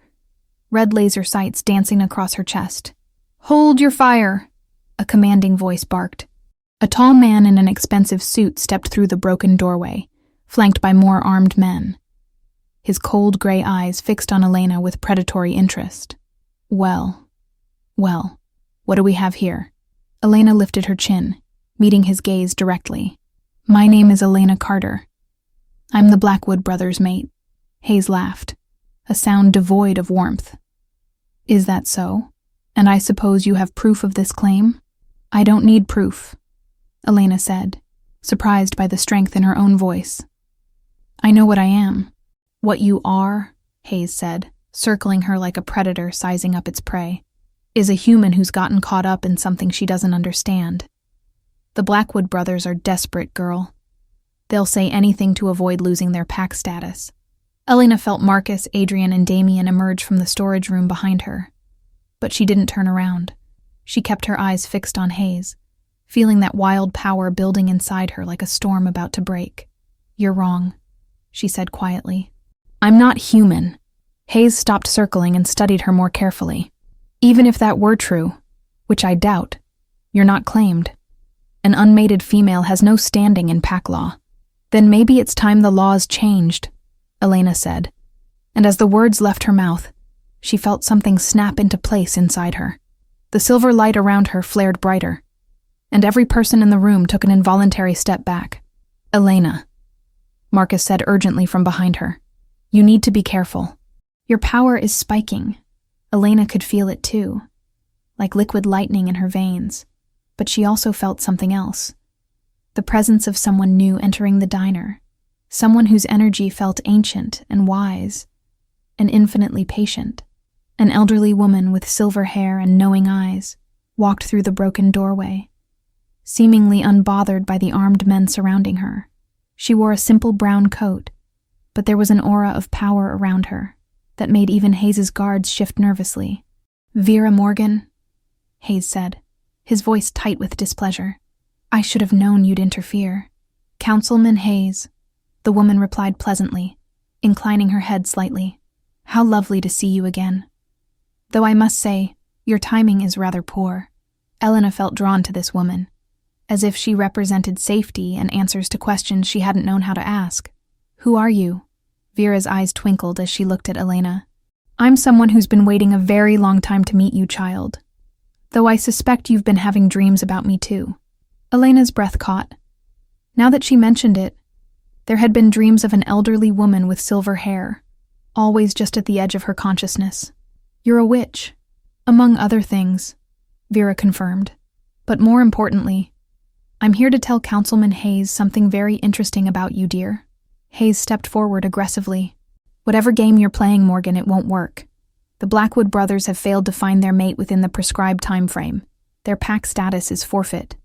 red laser sights dancing across her chest. Hold your fire, a commanding voice barked. A tall man in an expensive suit stepped through the broken doorway, flanked by more armed men. His cold gray eyes fixed on Elena with predatory interest. Well, what do we have here? Elena lifted her chin, meeting his gaze directly. My name is Elena Carter. I'm the Blackwood brothers' mate. Hayes laughed, a sound devoid of warmth. Is that so? And I suppose you have proof of this claim? I don't need proof, Elena said, surprised by the strength in her own voice. I know what I am. What you are, Hayes said, circling her like a predator sizing up its prey, is a human who's gotten caught up in something she doesn't understand. The Blackwood brothers are desperate, girl. They'll say anything to avoid losing their pack status. Elena felt Marcus, Adrian, and Damien emerge from the storage room behind her. But she didn't turn around. She kept her eyes fixed on Hayes, feeling that wild power building inside her like a storm about to break. You're wrong, she said quietly. I'm not human. Hayes stopped circling and studied her more carefully. Even if that were true, which I doubt, you're not claimed. An unmated female has no standing in pack law. Then maybe it's time the laws changed, Elena said. And as the words left her mouth, she felt something snap into place inside her. The silver light around her flared brighter, and every person in the room took an involuntary step back. Elena, Marcus said urgently from behind her. You need to be careful. Your power is spiking. Elena could feel it too, like liquid lightning in her veins, but she also felt something else. The presence of someone new entering the diner, someone whose energy felt ancient and wise, and infinitely patient. An elderly woman with silver hair and knowing eyes walked through the broken doorway, seemingly unbothered by the armed men surrounding her. She wore a simple brown coat, but there was an aura of power around her that made even Hayes's guards shift nervously. Vera Morgan, Hayes said, his voice tight with displeasure. "I should have known you'd interfere." "Councilman Hayes," the woman replied pleasantly, inclining her head slightly. "How lovely to see you again. Though I must say, your timing is rather poor." Elena felt drawn to this woman, as if she represented safety and answers to questions she hadn't known how to ask. "Who are you?" Vera's eyes twinkled as she looked at Elena. "I'm someone who's been waiting a very long time to meet you, child. Though I suspect you've been having dreams about me too." Elena's breath caught. Now that she mentioned it, there had been dreams of an elderly woman with silver hair, always just at the edge of her consciousness. "You're a witch, among other things," Vera confirmed. "But more importantly, I'm here to tell Councilman Hayes something very interesting about you, dear." Hayes stepped forward aggressively. "Whatever game you're playing, Morgan, it won't work. The Blackwood brothers have failed to find their mate within the prescribed time frame. Their pack status is forfeit."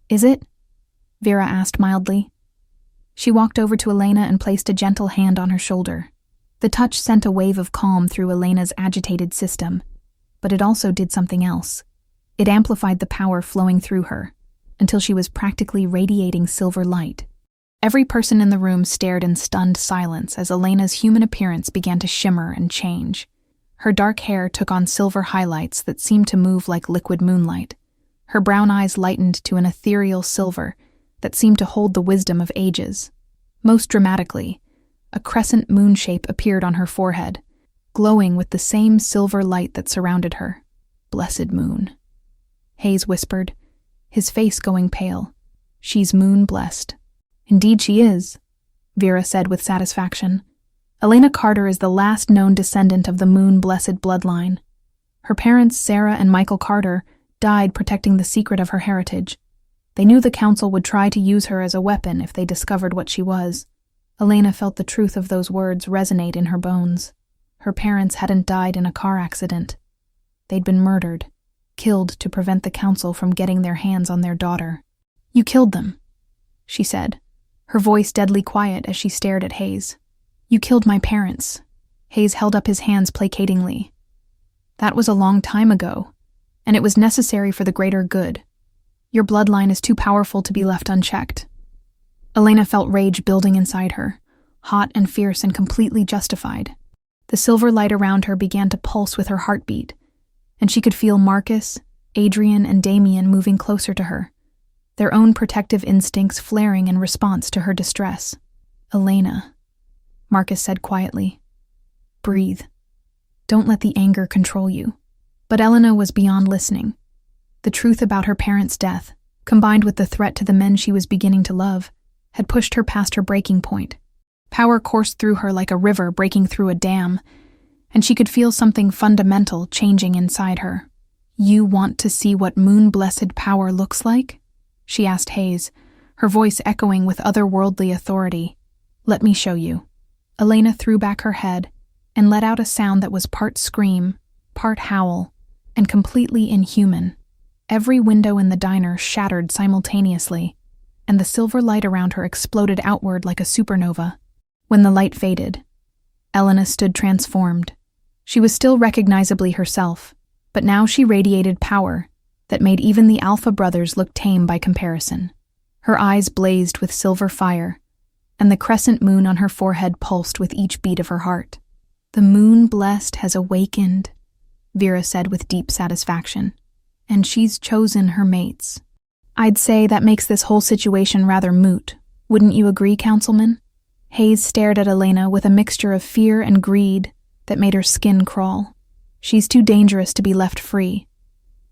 "Is it?" Vera asked mildly. She walked over to Elena and placed a gentle hand on her shoulder. The touch sent a wave of calm through Elena's agitated system, but it also did something else. It amplified the power flowing through her, until she was practically radiating silver light. Every person in the room stared in stunned silence as Elena's human appearance began to shimmer and change. Her dark hair took on silver highlights that seemed to move like liquid moonlight. Her brown eyes lightened to an ethereal silver that seemed to hold the wisdom of ages. Most dramatically, a crescent moon shape appeared on her forehead, glowing with the same silver light that surrounded her. "Blessed moon," Hayes whispered, his face going pale. "She's moon-blessed." "Indeed she is," Vera said with satisfaction. "Elena Carter is the last known descendant of the moon-blessed bloodline. Her parents, Sarah and Michael Carter, died protecting the secret of her heritage. They knew the council would try to use her as a weapon if they discovered what she was." Elena felt the truth of those words resonate in her bones. Her parents hadn't died in a car accident. They'd been murdered, killed to prevent the council from getting their hands on their daughter. "You killed them," she said, her voice deadly quiet as she stared at Hayes. "You killed my parents." Hayes held up his hands placatingly. "That was a long time ago, and it was necessary for the greater good. Your bloodline is too powerful to be left unchecked." Elena felt rage building inside her, hot and fierce and completely justified. The silver light around her began to pulse with her heartbeat, and she could feel Marcus, Adrian, and Damien moving closer to her, their own protective instincts flaring in response to her distress. "Elena," Marcus said quietly. "Breathe. Don't let the anger control you." But Elena was beyond listening. The truth about her parents' death, combined with the threat to the men she was beginning to love, had pushed her past her breaking point. Power coursed through her like a river breaking through a dam, and she could feel something fundamental changing inside her. "You want to see what moon-blessed power looks like?" she asked Hayes, her voice echoing with otherworldly authority. "Let me show you." Elena threw back her head and let out a sound that was part scream, part howl, and completely inhuman. Every window in the diner shattered simultaneously, and the silver light around her exploded outward like a supernova. When the light faded, Elena stood transformed. She was still recognizably herself, but now she radiated power that made even the Alpha brothers look tame by comparison. Her eyes blazed with silver fire, and the crescent moon on her forehead pulsed with each beat of her heart. "The moon-blessed has awakened," Vera said with deep satisfaction, "and she's chosen her mates." "I'd say that makes this whole situation rather moot. Wouldn't you agree, Councilman?" Hayes stared at Elena with a mixture of fear and greed that made her skin crawl. "She's too dangerous to be left free.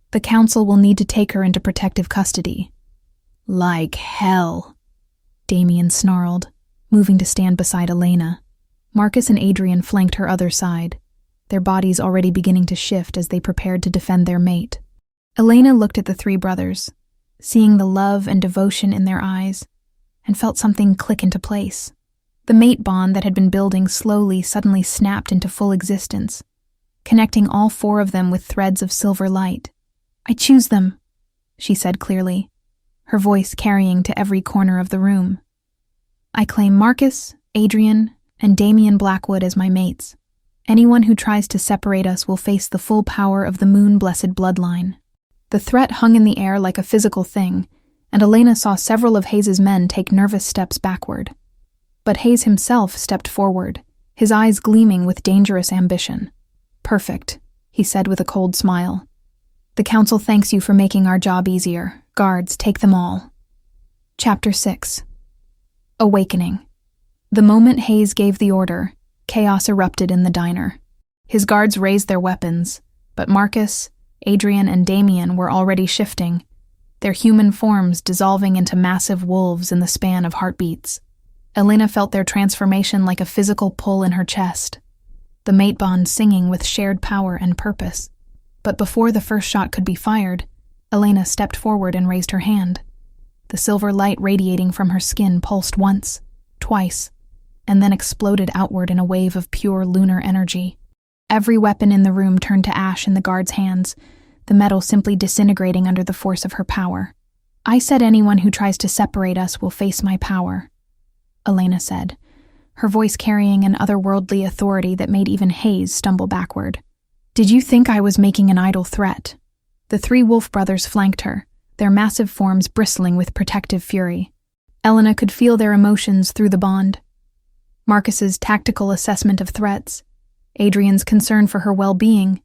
The council will need to take her into protective custody." "Like hell," Damien snarled, moving to stand beside Elena. Marcus and Adrian flanked her other side, their bodies already beginning to shift as they prepared to defend their mate. Elena looked at the three brothers, seeing the love and devotion in their eyes, and felt something click into place. The mate bond that had been building slowly suddenly snapped into full existence, connecting all four of them with threads of silver light. "I choose them," she said clearly, her voice carrying to every corner of the room. "I claim Marcus, Adrian, and Damien Blackwood as my mates. Anyone who tries to separate us will face the full power of the moon-blessed bloodline." The threat hung in the air like a physical thing, and Elena saw several of Hayes's men take nervous steps backward. But Hayes himself stepped forward, his eyes gleaming with dangerous ambition. "Perfect," he said with a cold smile. "The Council thanks you for making our job easier. Guards, take them all." Chapter 6. Awakening. The moment Hayes gave the order, chaos erupted in the diner. His guards raised their weapons, but Marcus, Adrian, and Damien were already shifting, their human forms dissolving into massive wolves in the span of heartbeats. Elena felt their transformation like a physical pull in her chest, the mate bond singing with shared power and purpose. But before the first shot could be fired, Elena stepped forward and raised her hand. The silver light radiating from her skin pulsed once, twice, and then exploded outward in a wave of pure lunar energy. Every weapon in the room turned to ash in the guard's hands, the metal simply disintegrating under the force of her power. "I said anyone who tries to separate us will face my power," Elena said, her voice carrying an otherworldly authority that made even Hayes stumble backward. "Did you think I was making an idle threat?" The three Wolf brothers flanked her, their massive forms bristling with protective fury. Elena could feel their emotions through the bond. Marcus's tactical assessment of threats, Adrian's concern for her well-being,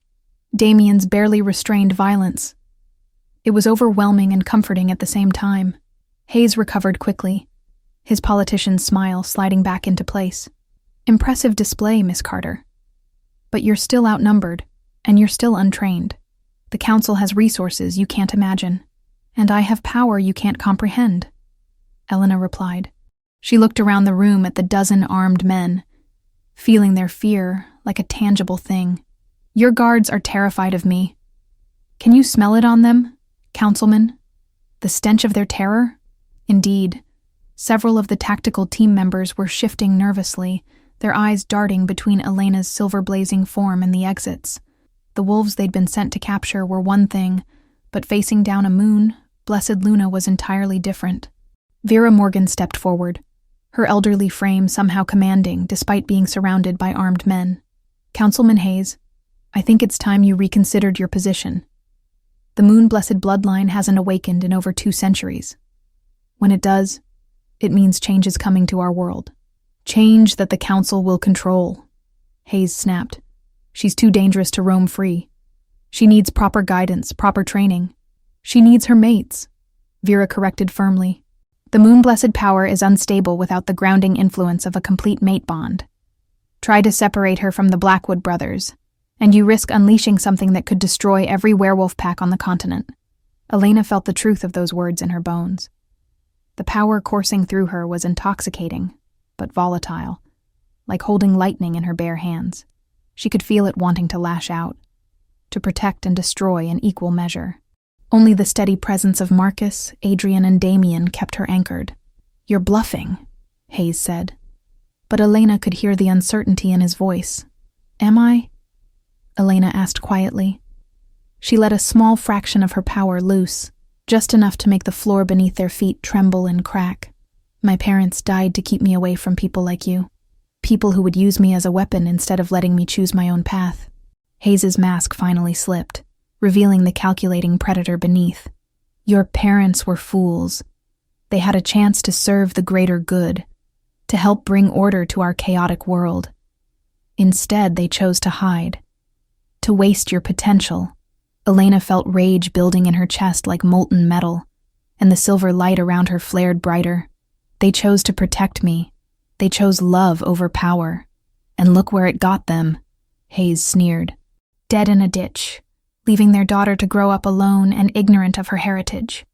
Damien's barely restrained violence. It was overwhelming and comforting at the same time. Hayes recovered quickly, his politician's smile sliding back into place. "Impressive display, Miss Carter. But you're still outnumbered, and you're still untrained. The Council has resources you can't imagine, and I have power you can't comprehend," Elena replied. She looked around the room at the dozen armed men, feeling their fear like a tangible thing. "Your guards are terrified of me. Can you smell it on them, councilman? The stench of their terror?" Indeed, several of the tactical team members were shifting nervously, their eyes darting between Elena's silver-blazing form and the exits. The wolves they'd been sent to capture were one thing, but facing down a moon, Blessed Luna was entirely different. Vera Morgan stepped forward, her elderly frame somehow commanding despite being surrounded by armed men. "Councilman Hayes, I think it's time you reconsidered your position. The moon-blessed bloodline hasn't awakened in over 2 centuries. When it does, it means change is coming to our world. Change that the Council will control." Hayes snapped. "She's too dangerous to roam free. She needs proper guidance, proper training. She needs her mates," Vera corrected firmly. "The moon-blessed power is unstable without the grounding influence of a complete mate bond. Try to separate her from the Blackwood brothers, and you risk unleashing something that could destroy every werewolf pack on the continent." Elena felt the truth of those words in her bones. The power coursing through her was intoxicating, but volatile, like holding lightning in her bare hands. She could feel it wanting to lash out, to protect and destroy in equal measure. Only the steady presence of Marcus, Adrian, and Damien kept her anchored. "You're bluffing," Hayes said. But Elena could hear the uncertainty in his voice. "Am I?" Elena asked quietly. She let a small fraction of her power loose, just enough to make the floor beneath their feet tremble and crack. "My parents died to keep me away from people like you. People who would use me as a weapon instead of letting me choose my own path." Hayes's mask finally slipped, revealing the calculating predator beneath. "Your parents were fools. They had a chance to serve the greater good, to help bring order to our chaotic world. Instead, they chose to hide, to waste your potential." Elena felt rage building in her chest like molten metal, and the silver light around her flared brighter. "They chose to protect me. They chose love over power. And look where it got them," Hayes sneered. "Dead in a ditch, leaving their daughter to grow up alone and ignorant of her heritage."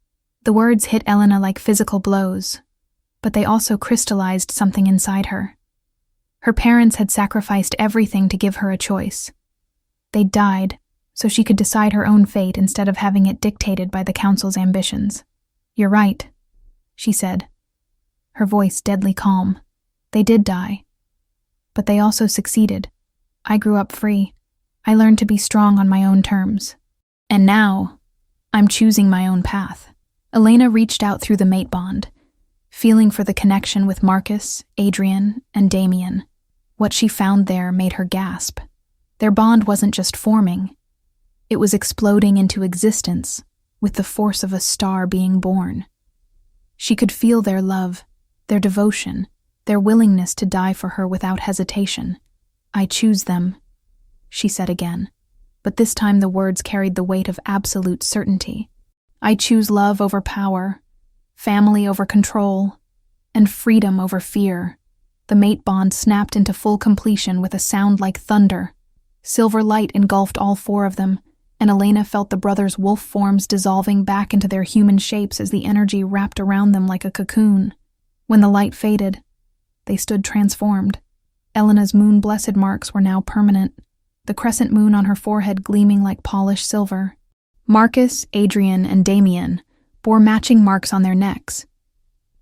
The words hit Elena like physical blows, but they also crystallized something inside her. Her parents had sacrificed everything to give her a choice. They died so she could decide her own fate instead of having it dictated by the Council's ambitions. "You're right," she said, her voice deadly calm. "They did die, but they also succeeded. I grew up free. I learned to be strong on my own terms. And now, I'm choosing my own path." Elena reached out through the mate bond, feeling for the connection with Marcus, Adrian, and Damien. What she found there made her gasp. Their bond wasn't just forming. It was exploding into existence, with the force of a star being born. She could feel their love, their devotion, their willingness to die for her without hesitation. "I choose them," she said again, but this time the words carried the weight of absolute certainty. "I choose love over power, family over control, and freedom over fear." The mate bond snapped into full completion with a sound like thunder. Silver light engulfed all four of them, and Elena felt the brothers' wolf forms dissolving back into their human shapes as the energy wrapped around them like a cocoon. When the light faded, they stood transformed. Elena's moon-blessed marks were now permanent, the crescent moon on her forehead gleaming like polished silver. Marcus, Adrian, and Damien bore matching marks on their necks,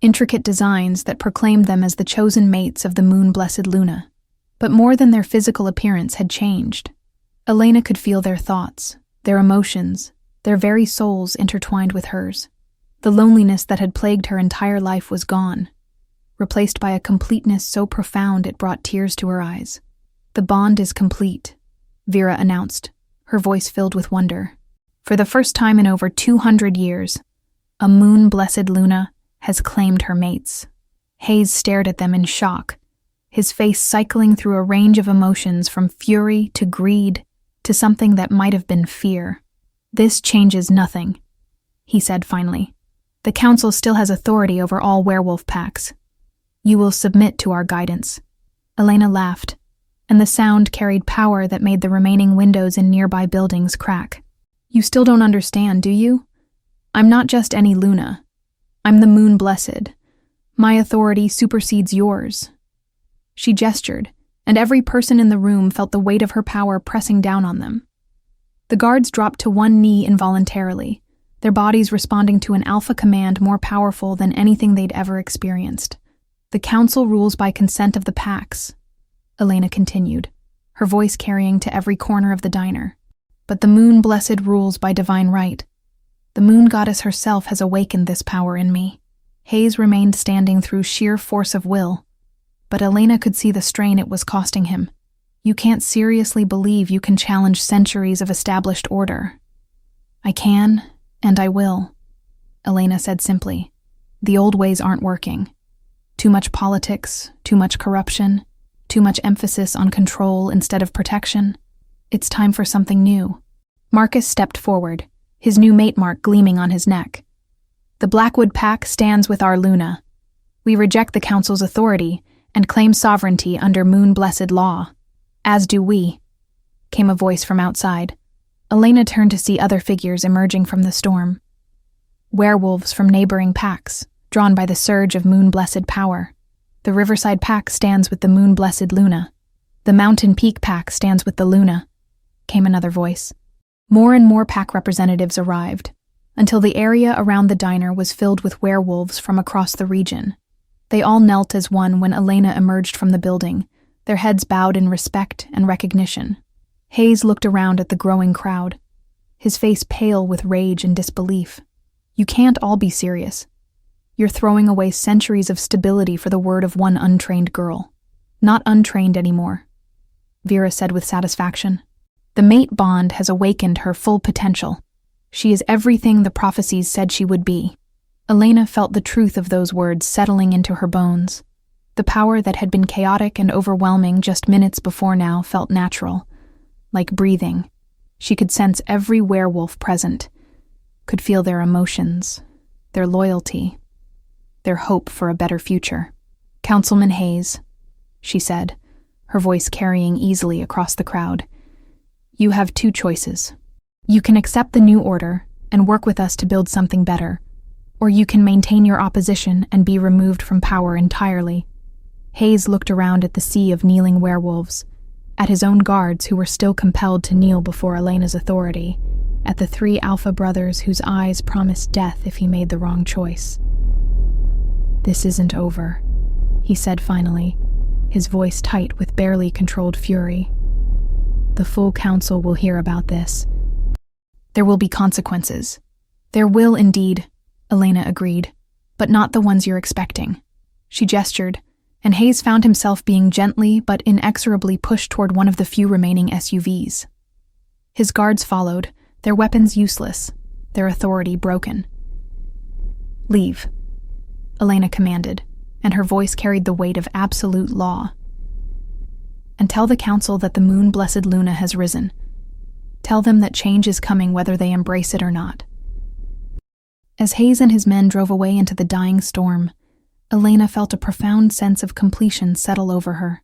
intricate designs that proclaimed them as the chosen mates of the moon-blessed Luna. But more than their physical appearance had changed. Elena could feel their thoughts, their emotions, their very souls intertwined with hers. The loneliness that had plagued her entire life was gone, replaced by a completeness so profound it brought tears to her eyes. "The bond is complete," Vera announced, her voice filled with wonder. "For the first time in over 200 years, a moon-blessed Luna has claimed her mates." Hayes stared at them in shock, his face cycling through a range of emotions from fury to greed to something that might have been fear. "This changes nothing," he said finally. "The Council still has authority over all werewolf packs. You will submit to our guidance." Elena laughed, and the sound carried power that made the remaining windows in nearby buildings crack. "You still don't understand, do you? I'm not just any Luna. I'm the Moon Blessed. My authority supersedes yours." She gestured, and every person in the room felt the weight of her power pressing down on them. The guards dropped to one knee involuntarily, their bodies responding to an alpha command more powerful than anything they'd ever experienced. "The Council rules by consent of the packs," Elena continued, her voice carrying to every corner of the diner. "But the Moon Blessed rules by divine right. The Moon Goddess herself has awakened this power in me." Hayes remained standing through sheer force of will, but Elena could see the strain it was costing him. "You can't seriously believe you can challenge centuries of established order." "I can, and I will," Elena said simply. "The old ways aren't working. Too much politics, too much corruption, too much emphasis on control instead of protection. It's time for something new." Marcus stepped forward, his new mate mark gleaming on his neck. "The Blackwood Pack stands with our Luna. We reject the Council's authority and claim sovereignty under moon-blessed law." "As do we," came a voice from outside. Elena turned to see other figures emerging from the storm. Werewolves from neighboring packs, drawn by the surge of moon-blessed power. "The Riverside Pack stands with the moon-blessed Luna. The Mountain Peak Pack stands with the Luna," came another voice. More and more pack representatives arrived, until the area around the diner was filled with werewolves from across the region. They all knelt as one when Elena emerged from the building, their heads bowed in respect and recognition. Hayes looked around at the growing crowd, his face pale with rage and disbelief. "You can't all be serious. You're throwing away centuries of stability for the word of one untrained girl." "Not untrained anymore," Vera said with satisfaction. "The mate bond has awakened her full potential. She is everything the prophecies said she would be." Elena felt the truth of those words settling into her bones. The power that had been chaotic and overwhelming just minutes before now felt natural, like breathing. She could sense every werewolf present, could feel their emotions, their loyalty, their hope for a better future. "Councilman Hayes," she said, her voice carrying easily across the crowd, "you have two choices. You can accept the new order and work with us to build something better, or you can maintain your opposition and be removed from power entirely." Hayes looked around at the sea of kneeling werewolves, at his own guards who were still compelled to kneel before Elena's authority, at the three alpha brothers whose eyes promised death if he made the wrong choice. "This isn't over," he said finally, his voice tight with barely controlled fury. "The full council will hear about this. There will be consequences." "There will indeed," Elena agreed, "but not the ones you're expecting." She gestured, and Hayes found himself being gently but inexorably pushed toward one of the few remaining SUVs. His guards followed, their weapons useless, their authority broken. "Leave," Elena commanded, and her voice carried the weight of absolute law. "And tell the council that the moon-blessed Luna has risen. Tell them that change is coming whether they embrace it or not." As Hayes and his men drove away into the dying storm, Elena felt a profound sense of completion settle over her.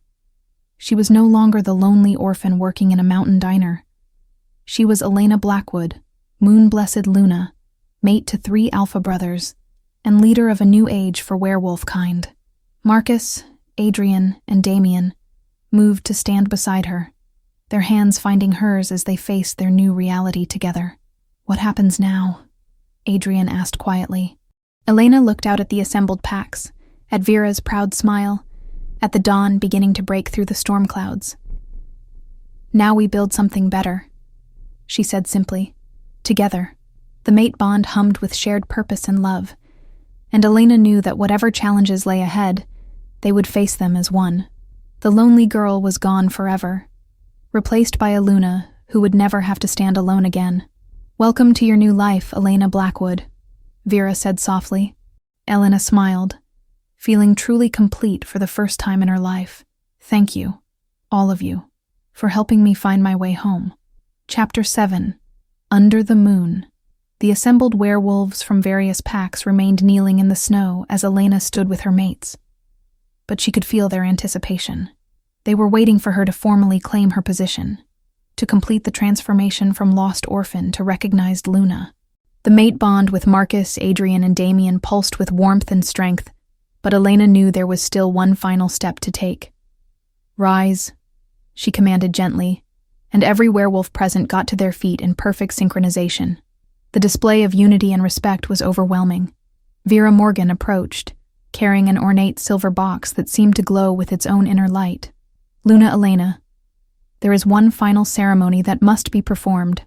She was no longer the lonely orphan working in a mountain diner. She was Elena Blackwood, moon-blessed Luna, mate to 3 alpha brothers, and leader of a new age for werewolf kind. Marcus, Adrian, and Damien moved to stand beside her, their hands finding hers as they faced their new reality together. "What happens now?" Adrian asked quietly. Elena looked out at the assembled packs, at Vera's proud smile, at the dawn beginning to break through the storm clouds. "Now we build something better," she said simply. Together, the mate bond hummed with shared purpose and love, and Elena knew that whatever challenges lay ahead, they would face them as one. The lonely girl was gone forever, replaced by a Luna who would never have to stand alone again. "Welcome to your new life, Elena Blackwood," Vera said softly. Elena smiled, feeling truly complete for the first time in her life. "Thank you, all of you, for helping me find my way home." Chapter 7. Under the Moon. The assembled werewolves from various packs remained kneeling in the snow as Elena stood with her mates. But she could feel their anticipation. They were waiting for her to formally claim her position, to complete the transformation from lost orphan to recognized Luna. The mate bond with Marcus, Adrian, and Damien pulsed with warmth and strength, but Elena knew there was still one final step to take. "Rise," she commanded gently, and every werewolf present got to their feet in perfect synchronization. The display of unity and respect was overwhelming. Vera Morgan approached, carrying an ornate silver box that seemed to glow with its own inner light. "Luna Elena, there is one final ceremony that must be performed,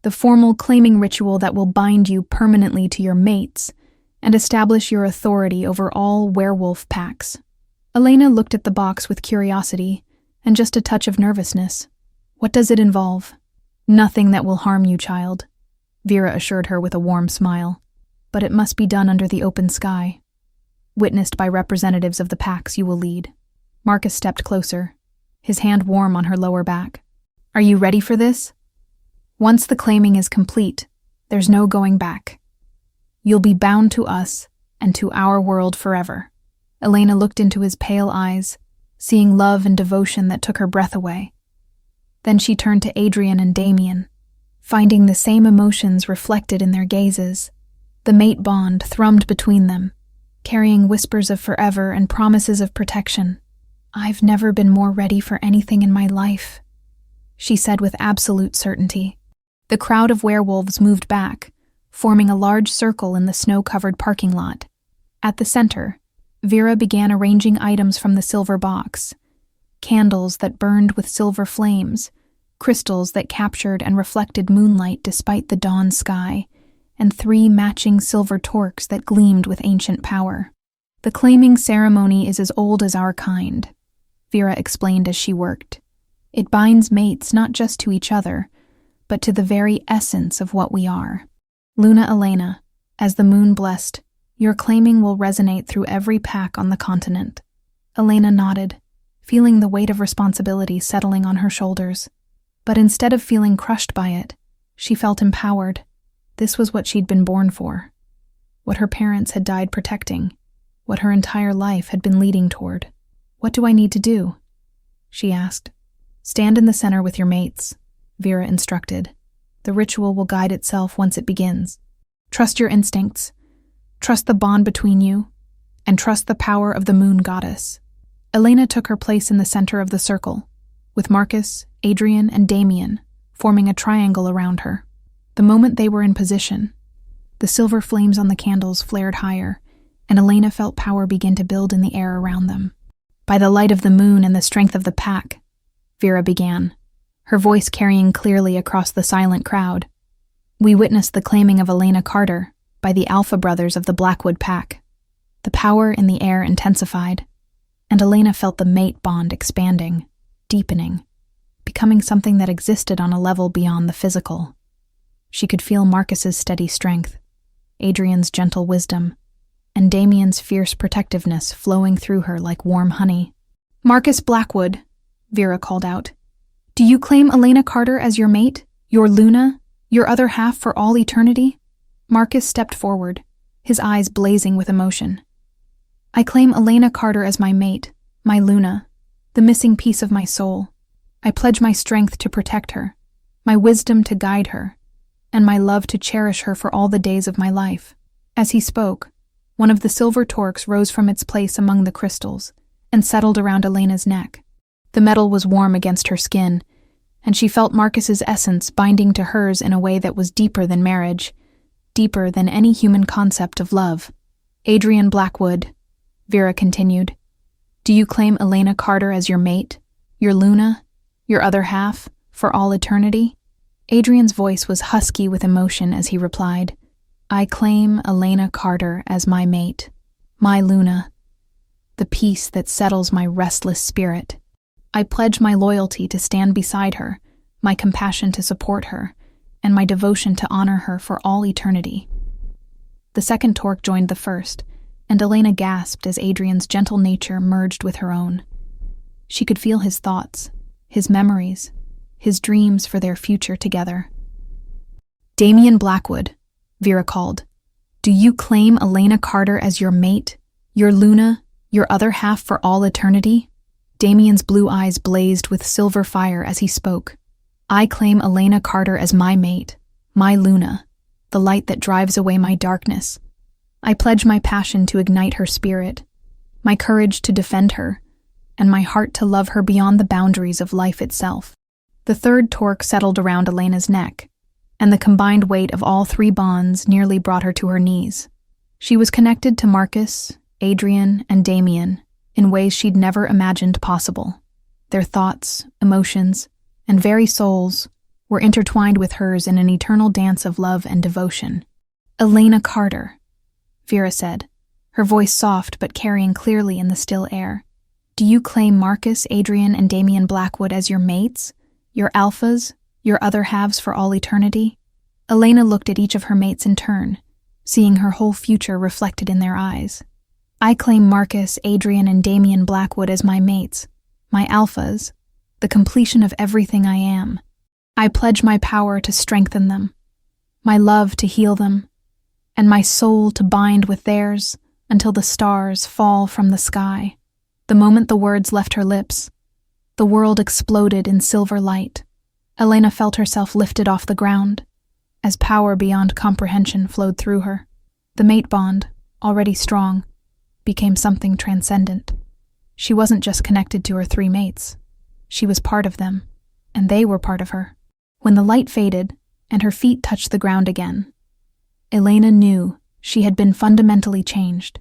the formal claiming ritual that will bind you permanently to your mates and establish your authority over all werewolf packs." Elena looked at the box with curiosity and just a touch of nervousness. "What does it involve?" "Nothing that will harm you, child," Vera assured her with a warm smile. "But it must be done under the open sky, witnessed by representatives of the packs you will lead." Marcus stepped closer, his hand warm on her lower back. "Are you ready for this? Once the claiming is complete, there's no going back. You'll be bound to us and to our world forever." Elena looked into his pale eyes, seeing love and devotion that took her breath away. Then she turned to Adrian and Damien, finding the same emotions reflected in their gazes. The mate bond thrummed between them, carrying whispers of forever and promises of protection. "I've never been more ready for anything in my life," she said with absolute certainty. The crowd of werewolves moved back, forming a large circle in the snow-covered parking lot. At the center, Vera began arranging items from the silver box: candles that burned with silver flames, crystals that captured and reflected moonlight despite the dawn sky, and 3 matching silver torques that gleamed with ancient power. "The claiming ceremony is as old as our kind," Vera explained as she worked. "It binds mates not just to each other, but to the very essence of what we are. Luna Elena, as the moon blessed, your claiming will resonate through every pack on the continent." Elena nodded, feeling the weight of responsibility settling on her shoulders. But instead of feeling crushed by it, she felt empowered. This was what she'd been born for, what her parents had died protecting, what her entire life had been leading toward. "What do I need to do?" she asked. "Stand in the center with your mates," Vera instructed. "The ritual will guide itself once it begins. Trust your instincts, trust the bond between you, and trust the power of the moon goddess." Elena took her place in the center of the circle, with Marcus, Adrian, and Damien forming a triangle around her. The moment they were in position, the silver flames on the candles flared higher, and Elena felt power begin to build in the air around them. "By the light of the moon and the strength of the pack," Vera began, her voice carrying clearly across the silent crowd, "we witnessed the claiming of Elena Carter by the Alpha Brothers of the Blackwood Pack." The power in the air intensified, and Elena felt the mate bond expanding, deepening, becoming something that existed on a level beyond the physical. She could feel Marcus's steady strength, Adrian's gentle wisdom, and Damien's fierce protectiveness flowing through her like warm honey. "Marcus Blackwood," Vera called out. "Do you claim Elena Carter as your mate, your Luna, your other half for all eternity?" Marcus stepped forward, his eyes blazing with emotion. "I claim Elena Carter as my mate, my Luna, the missing piece of my soul. I pledge my strength to protect her, my wisdom to guide her, and my love to cherish her for all the days of my life." As he spoke, one of the silver torques rose from its place among the crystals and settled around Elena's neck. The metal was warm against her skin, and she felt Marcus's essence binding to hers in a way that was deeper than marriage, deeper than any human concept of love. "Adrian Blackwood," Vera continued, "do you claim Elena Carter as your mate, your Luna, your other half, for all eternity?" Adrian's voice was husky with emotion as he replied, "I claim Elena Carter as my mate, my Luna, the peace that settles my restless spirit. I pledge my loyalty to stand beside her, my compassion to support her, and my devotion to honor her for all eternity." The second torque joined the first, and Elena gasped as Adrian's gentle nature merged with her own. She could feel his thoughts, his memories, his dreams for their future together. "Damien Blackwood," Vera called, "do you claim Elena Carter as your mate, your Luna, your other half for all eternity?" Damien's blue eyes blazed with silver fire as he spoke. "I claim Elena Carter as my mate, my Luna, the light that drives away my darkness. I pledge my passion to ignite her spirit, my courage to defend her, and my heart to love her beyond the boundaries of life itself." The third torque settled around Elena's neck, and the combined weight of all three bonds nearly brought her to her knees. She was connected to Marcus, Adrian, and Damien in ways she'd never imagined possible. Their thoughts, emotions, and very souls were intertwined with hers in an eternal dance of love and devotion. "Elena Carter," Vera said, her voice soft but carrying clearly in the still air. "Do you claim Marcus, Adrian, and Damien Blackwood as your mates, your alphas, your other halves for all eternity?" Elena looked at each of her mates in turn, seeing her whole future reflected in their eyes. "I claim Marcus, Adrian, and Damien Blackwood as my mates, my alphas, the completion of everything I am. I pledge my power to strengthen them, my love to heal them, and my soul to bind with theirs until the stars fall from the sky." The moment the words left her lips, the world exploded in silver light. Elena felt herself lifted off the ground, as power beyond comprehension flowed through her. The mate bond, already strong, became something transcendent. She wasn't just connected to her three mates. She was part of them, and they were part of her. When the light faded and her feet touched the ground again, Elena knew she had been fundamentally changed.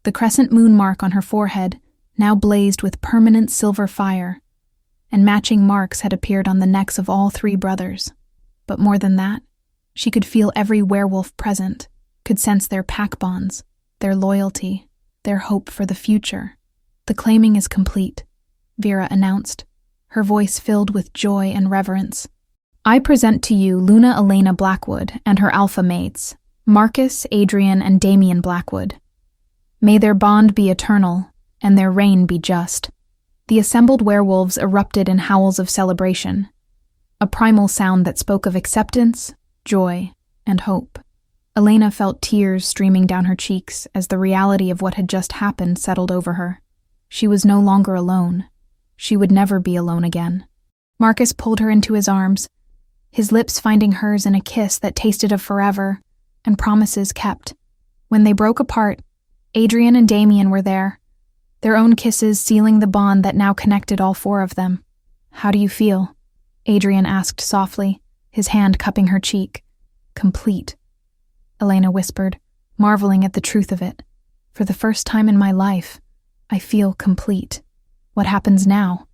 The crescent moon mark on her forehead now blazed with permanent silver fire, and matching marks had appeared on the necks of all three brothers. But more than that, she could feel every werewolf present, could sense their pack bonds, their loyalty, their hope for the future. "The claiming is complete," Vera announced, her voice filled with joy and reverence. "I present to you Luna Elena Blackwood and her alpha mates, Marcus, Adrian, and Damien Blackwood. May their bond be eternal, and their reign be just." The assembled werewolves erupted in howls of celebration, a primal sound that spoke of acceptance, joy, and hope. Elena felt tears streaming down her cheeks as the reality of what had just happened settled over her. She was no longer alone. She would never be alone again. Marcus pulled her into his arms, his lips finding hers in a kiss that tasted of forever and promises kept. When they broke apart, Adrian and Damien were there, their own kisses sealing the bond that now connected all four of them. "How do you feel?" Adrian asked softly, his hand cupping her cheek. "Complete," Elena whispered, marveling at the truth of it. "For the first time in my life, I feel complete." "What happens now?"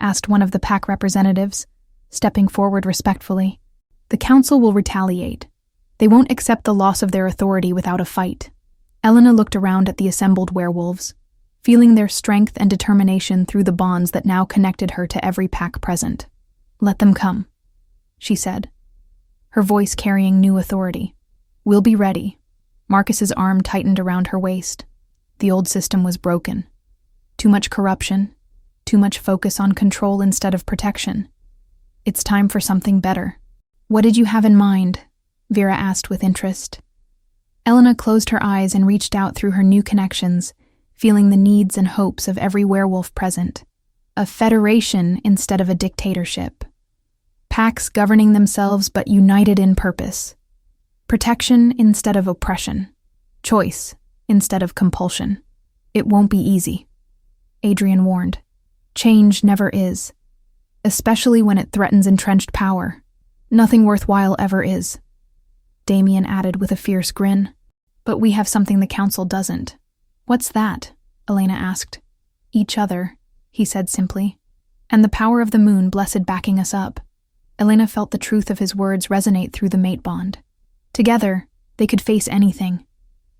asked one of the pack representatives, stepping forward respectfully. "The council will retaliate. They won't accept the loss of their authority without a fight." Elena looked around at the assembled werewolves, feeling their strength and determination through the bonds that now connected her to every pack present. "Let them come," she said, her voice carrying new authority. "We'll be ready." Marcus's arm tightened around her waist. The old system was broken. Too much corruption, too much focus on control instead of protection. It's time for something better. "What did you have in mind?" Vera asked with interest. Elena closed her eyes and reached out through her new connections, feeling the needs and hopes of every werewolf present. A federation instead of a dictatorship. Packs governing themselves but united in purpose. Protection instead of oppression. Choice instead of compulsion. "It won't be easy," Adrian warned. "Change never is, especially when it threatens entrenched power. Nothing worthwhile ever is," Damien added with a fierce grin. "But we have something the council doesn't." "What's that?" Elena asked. "Each other," he said simply. "And the power of the moon blessed backing us up." Elena felt the truth of his words resonate through the mate bond. Together, they could face anything.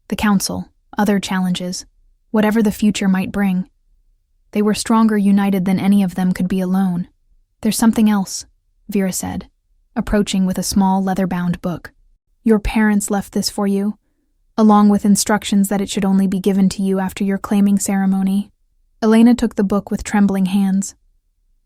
The council, other challenges, whatever the future might bring. They were stronger united than any of them could be alone. "There's something else," Vera said, approaching with a small leather-bound book. "Your parents left this for you, along with instructions that it should only be given to you after your claiming ceremony." Elena took the book with trembling hands.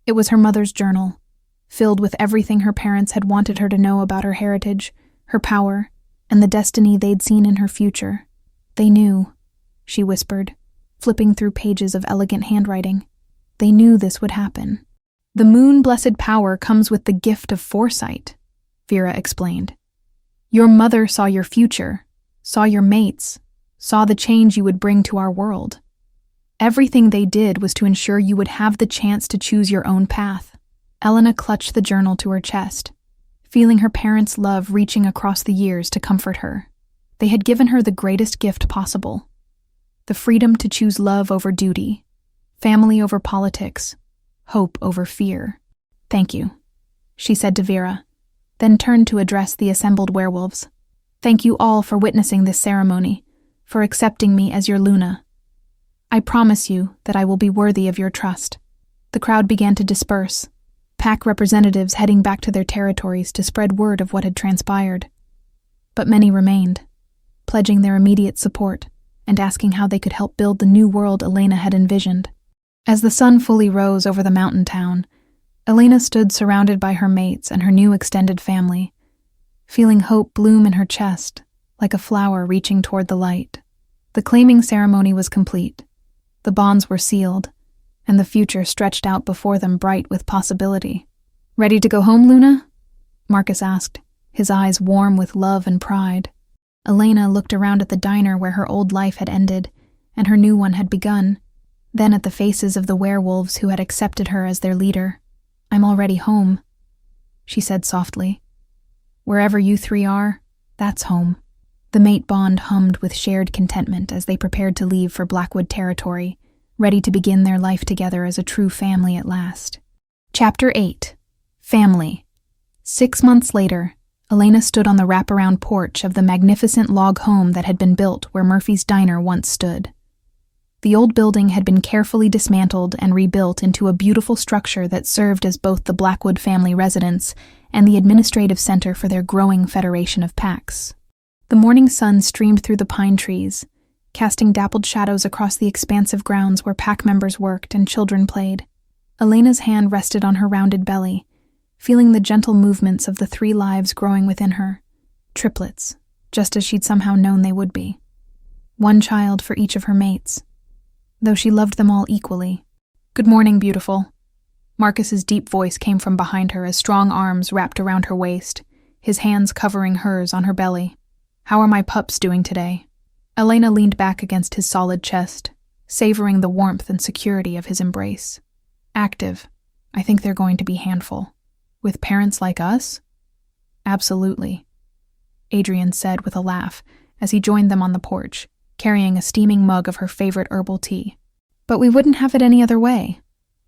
It was her mother's journal, filled with everything her parents had wanted her to know about her heritage, her power, and the destiny they'd seen in her future. "They knew," she whispered, flipping through pages of elegant handwriting. "They knew this would happen." "The moon-blessed power comes with the gift of foresight," Vera explained. "Your mother saw your future, saw your mates, saw the change you would bring to our world. Everything they did was to ensure you would have the chance to choose your own path." Elena clutched the journal to her chest, feeling her parents' love reaching across the years to comfort her. They had given her the greatest gift possible. The freedom to choose love over duty, family over politics, hope over fear. "Thank you," she said to Vera, then turned to address the assembled werewolves. "Thank you all for witnessing this ceremony, for accepting me as your Luna. I promise you that I will be worthy of your trust." The crowd began to disperse, pack representatives heading back to their territories to spread word of what had transpired. But many remained, pledging their immediate support and asking how they could help build the new world Elena had envisioned. As the sun fully rose over the mountain town, Elena stood surrounded by her mates and her new extended family, feeling hope bloom in her chest like a flower reaching toward the light. The claiming ceremony was complete. The bonds were sealed, and the future stretched out before them bright with possibility. "Ready to go home, Luna?" Marcus asked, his eyes warm with love and pride. Elena looked around at the diner where her old life had ended and her new one had begun, then at the faces of the werewolves who had accepted her as their leader. "I'm already home," she said softly. "Wherever you three are, that's home." The mate bond hummed with shared contentment as they prepared to leave for Blackwood territory, ready to begin their life together as a true family at last. Chapter 8. Family. 6 months later, Elena stood on the wraparound porch of the magnificent log home that had been built where Murphy's Diner once stood. The old building had been carefully dismantled and rebuilt into a beautiful structure that served as both the Blackwood family residence and the administrative center for their growing federation of packs. The morning sun streamed through the pine trees, casting dappled shadows across the expansive grounds where pack members worked and children played. Elena's hand rested on her rounded belly, feeling the gentle movements of the 3 lives growing within her. Triplets, just as she'd somehow known they would be. 1 child for each of her mates, though she loved them all equally. "Good morning, beautiful." Marcus's deep voice came from behind her as strong arms wrapped around her waist, his hands covering hers on her belly. "How are my pups doing today?" Elena leaned back against his solid chest, savoring the warmth and security of his embrace. "Active. I think they're going to be handful. With parents like us?" "Absolutely," Adrian said with a laugh as he joined them on the porch, carrying a steaming mug of her favorite herbal tea. "But we wouldn't have it any other way."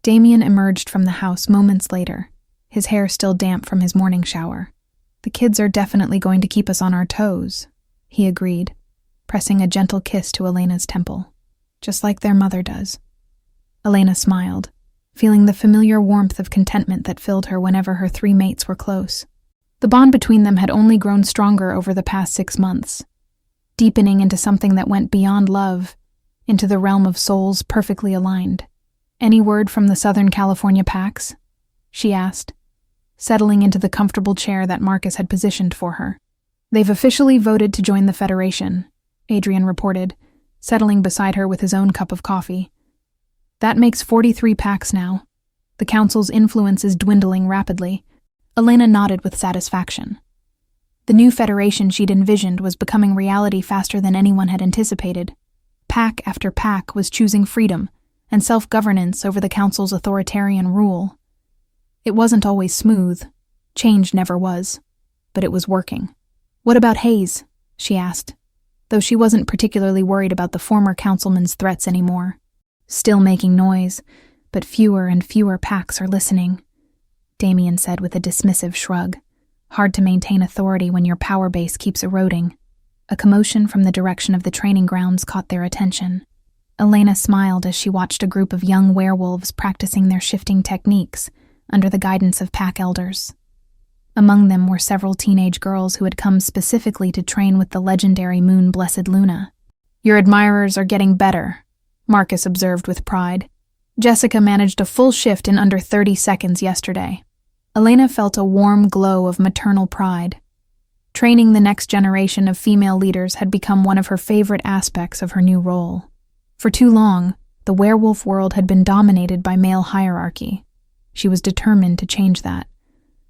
Damien emerged from the house moments later, his hair still damp from his morning shower. "The kids are definitely going to keep us on our toes," he agreed, pressing a gentle kiss to Elena's temple, "just like their mother does." Elena smiled, feeling the familiar warmth of contentment that filled her whenever her 3 mates were close. The bond between them had only grown stronger over the past 6 months, deepening into something that went beyond love, into the realm of souls perfectly aligned. "Any word from the Southern California Pax?" she asked, settling into the comfortable chair that Marcus had positioned for her. "They've officially voted to join the Federation," Adrian reported, settling beside her with his own cup of coffee. "That makes 43 Pax now. The Council's influence is dwindling rapidly." Elena nodded with satisfaction. The new Federation she'd envisioned was becoming reality faster than anyone had anticipated. Pack after pack was choosing freedom and self-governance over the Council's authoritarian rule. It wasn't always smooth. Change never was. But it was working. "What about Hayes?" she asked, though she wasn't particularly worried about the former councilman's threats anymore. "Still making noise, but fewer and fewer packs are listening," Damien said with a dismissive shrug. "Hard to maintain authority when your power base keeps eroding." A commotion from the direction of the training grounds caught their attention. Elena smiled as she watched a group of young werewolves practicing their shifting techniques under the guidance of pack elders. Among them were several teenage girls who had come specifically to train with the legendary moon-blessed Luna. "Your admirers are getting better," Marcus observed with pride. "Jessica managed a full shift in under 30 seconds yesterday." Elena felt a warm glow of maternal pride. Training the next generation of female leaders had become one of her favorite aspects of her new role. For too long, the werewolf world had been dominated by male hierarchy. She was determined to change that,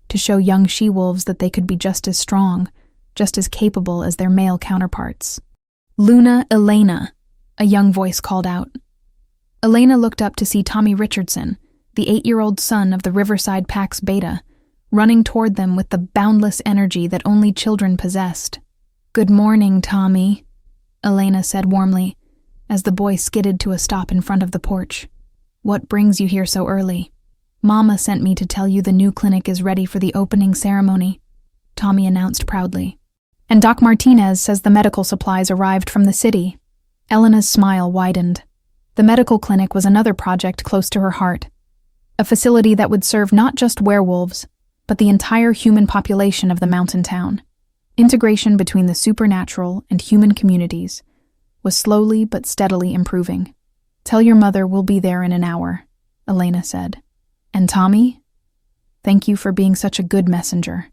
to show young she-wolves that they could be just as strong, just as capable as their male counterparts. "Luna Elena," a young voice called out. Elena looked up to see Tommy Richardson, the 8-year-old son of the Riverside Pax Beta, running toward them with the boundless energy that only children possessed. "Good morning, Tommy," Elena said warmly, as the boy skidded to a stop in front of the porch. "What brings you here so early?" "Mama sent me to tell you the new clinic is ready for the opening ceremony," Tommy announced proudly. "And Doc Martinez says the medical supplies arrived from the city." Elena's smile widened. The medical clinic was another project close to her heart, a facility that would serve not just werewolves, but the entire human population of the mountain town. Integration between the supernatural and human communities was slowly but steadily improving. "Tell your mother we'll be there in an hour," Elena said. "And Tommy? Thank you for being such a good messenger."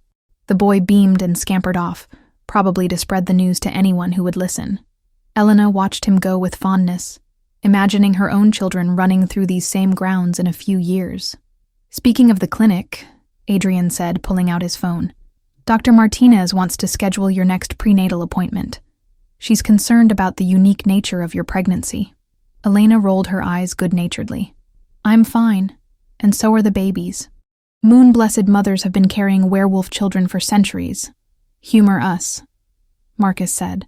The boy beamed and scampered off, probably to spread the news to anyone who would listen. Elena watched him go with fondness, imagining her own children running through these same grounds in a few years. "Speaking of the clinic," Adrian said, pulling out his phone, "Dr. Martinez wants to schedule your next prenatal appointment. She's concerned about the unique nature of your pregnancy." Elena rolled her eyes good-naturedly. "I'm fine, and so are the babies. Moon-blessed mothers have been carrying werewolf children for centuries. Humor us," Marcus said,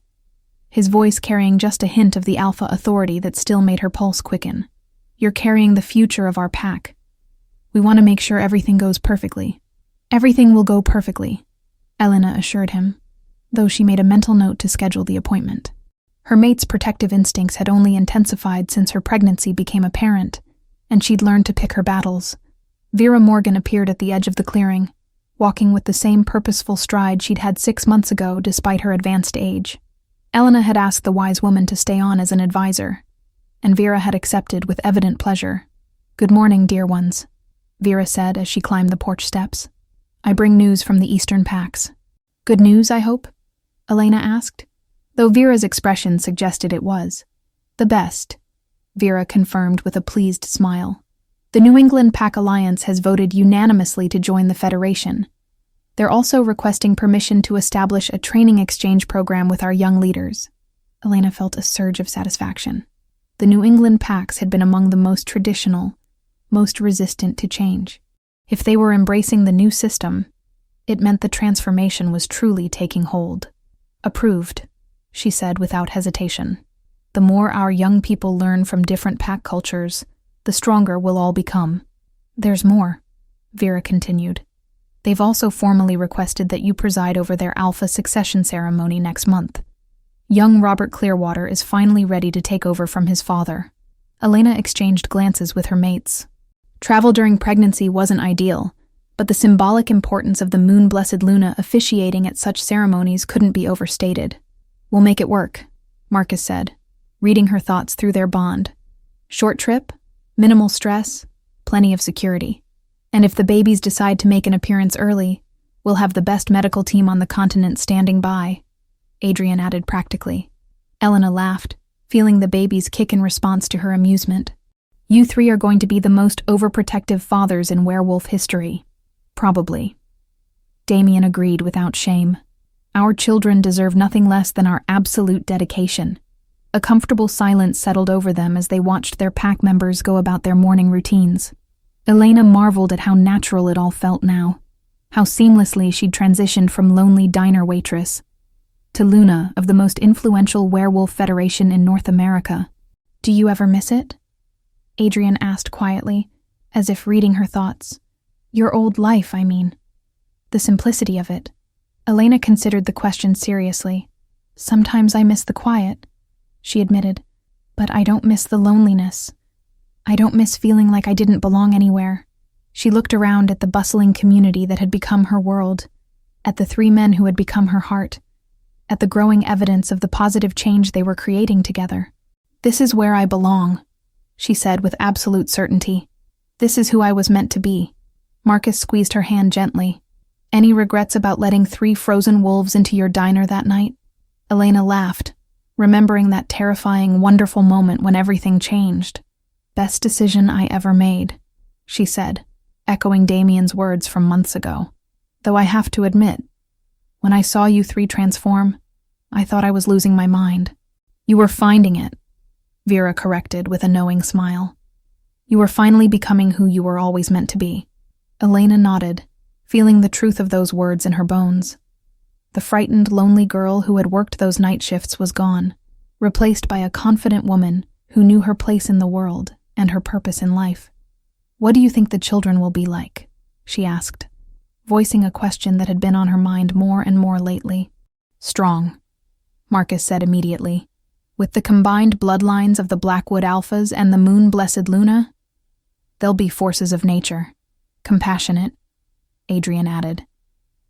his voice carrying just a hint of the alpha authority that still made her pulse quicken. "You're carrying the future of our pack. We want to make sure everything goes perfectly." "Everything will go perfectly," Elena assured him, though she made a mental note to schedule the appointment. Her mate's protective instincts had only intensified since her pregnancy became apparent, and she'd learned to pick her battles. Vera Morgan appeared at the edge of the clearing, walking with the same purposeful stride she'd had 6 months ago despite her advanced age. Elena had asked the wise woman to stay on as an advisor, and Vera had accepted with evident pleasure. "Good morning, dear ones," Vera said as she climbed the porch steps. "I bring news from the Eastern Pax." "Good news, I hope?" Elena asked, though Vera's expression suggested it was. "The best," Vera confirmed with a pleased smile. "The New England Pack Alliance has voted unanimously to join the Federation. They're also requesting permission to establish a training exchange program with our young leaders." Elena felt a surge of satisfaction. The New England Packs had been among the most traditional, most resistant to change. If they were embracing the new system, it meant the transformation was truly taking hold. "Approved," she said without hesitation. "The more our young people learn from different pack cultures, the stronger we'll all become." "There's more," Vera continued. "They've also formally requested that you preside over their alpha succession ceremony next month. Young Robert Clearwater is finally ready to take over from his father." Elena exchanged glances with her mates. Travel during pregnancy wasn't ideal, but the symbolic importance of the moon-blessed Luna officiating at such ceremonies couldn't be overstated. "We'll make it work," Marcus said, reading her thoughts through their bond. "Short trip, minimal stress, plenty of security. And if the babies decide to make an appearance early, we'll have the best medical team on the continent standing by," Adrian added practically. Elena laughed, feeling the babies kick in response to her amusement. "You three are going to be the most overprotective fathers in werewolf history. Probably." Damien agreed without shame. "Our children deserve nothing less than our absolute dedication." A comfortable silence settled over them as they watched their pack members go about their morning routines. Elena marveled at how natural it all felt now, how seamlessly she'd transitioned from lonely diner waitress to Luna of the most influential werewolf federation in North America. "Do you ever miss it?" Adrian asked quietly, as if reading her thoughts. "Your old life, I mean. The simplicity of it." Elena considered the question seriously. "Sometimes I miss the quiet," she admitted, "but I don't miss the loneliness. I don't miss feeling like I didn't belong anywhere." She looked around at the bustling community that had become her world, at the three men who had become her heart, at the growing evidence of the positive change they were creating together. "This is where I belong," she said with absolute certainty. "This is who I was meant to be." Marcus squeezed her hand gently. "Any regrets about letting 3 frozen wolves into your diner that night?" Elena laughed, remembering that terrifying, wonderful moment when everything changed. "Best decision I ever made," she said, echoing Damien's words from months ago. "Though I have to admit, when I saw you 3 transform, I thought I was losing my mind." "You were finding it," Vera corrected with a knowing smile. "You were finally becoming who you were always meant to be." Elena nodded, feeling the truth of those words in her bones. The frightened, lonely girl who had worked those night shifts was gone, replaced by a confident woman who knew her place in the world and her purpose in life. "What do you think the children will be like?" she asked, voicing a question that had been on her mind more and more lately. "Strong," Marcus said immediately. "With the combined bloodlines of the Blackwood Alphas and the moon-blessed Luna, they'll be forces of nature. Compassionate," Adrian added.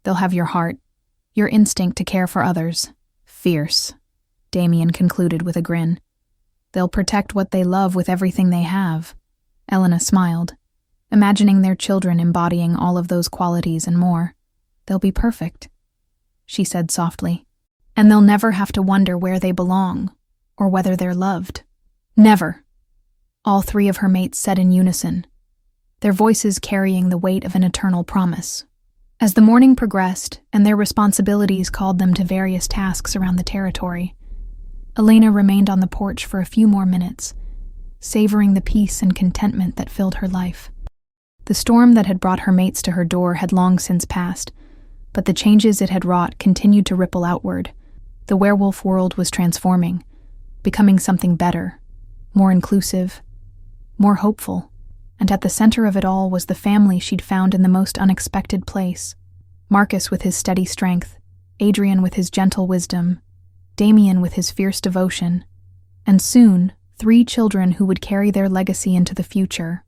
"They'll have your heart, your instinct to care for others. Fierce," Damien concluded with a grin. "They'll protect what they love with everything they have." Elena smiled, imagining their children embodying all of those qualities and more. "They'll be perfect," she said softly. "And they'll never have to wonder where they belong, or whether they're loved." "Never," all 3 of her mates said in unison, their voices carrying the weight of an eternal promise. As the morning progressed and their responsibilities called them to various tasks around the territory, Elena remained on the porch for a few more minutes, savoring the peace and contentment that filled her life. The storm that had brought her mates to her door had long since passed, but the changes it had wrought continued to ripple outward. The werewolf world was transforming, becoming something better, more inclusive, more hopeful. And at the center of it all was the family she'd found in the most unexpected place. Marcus with his steady strength, Adrian with his gentle wisdom, Damien with his fierce devotion, and soon 3 children who would carry their legacy into the future.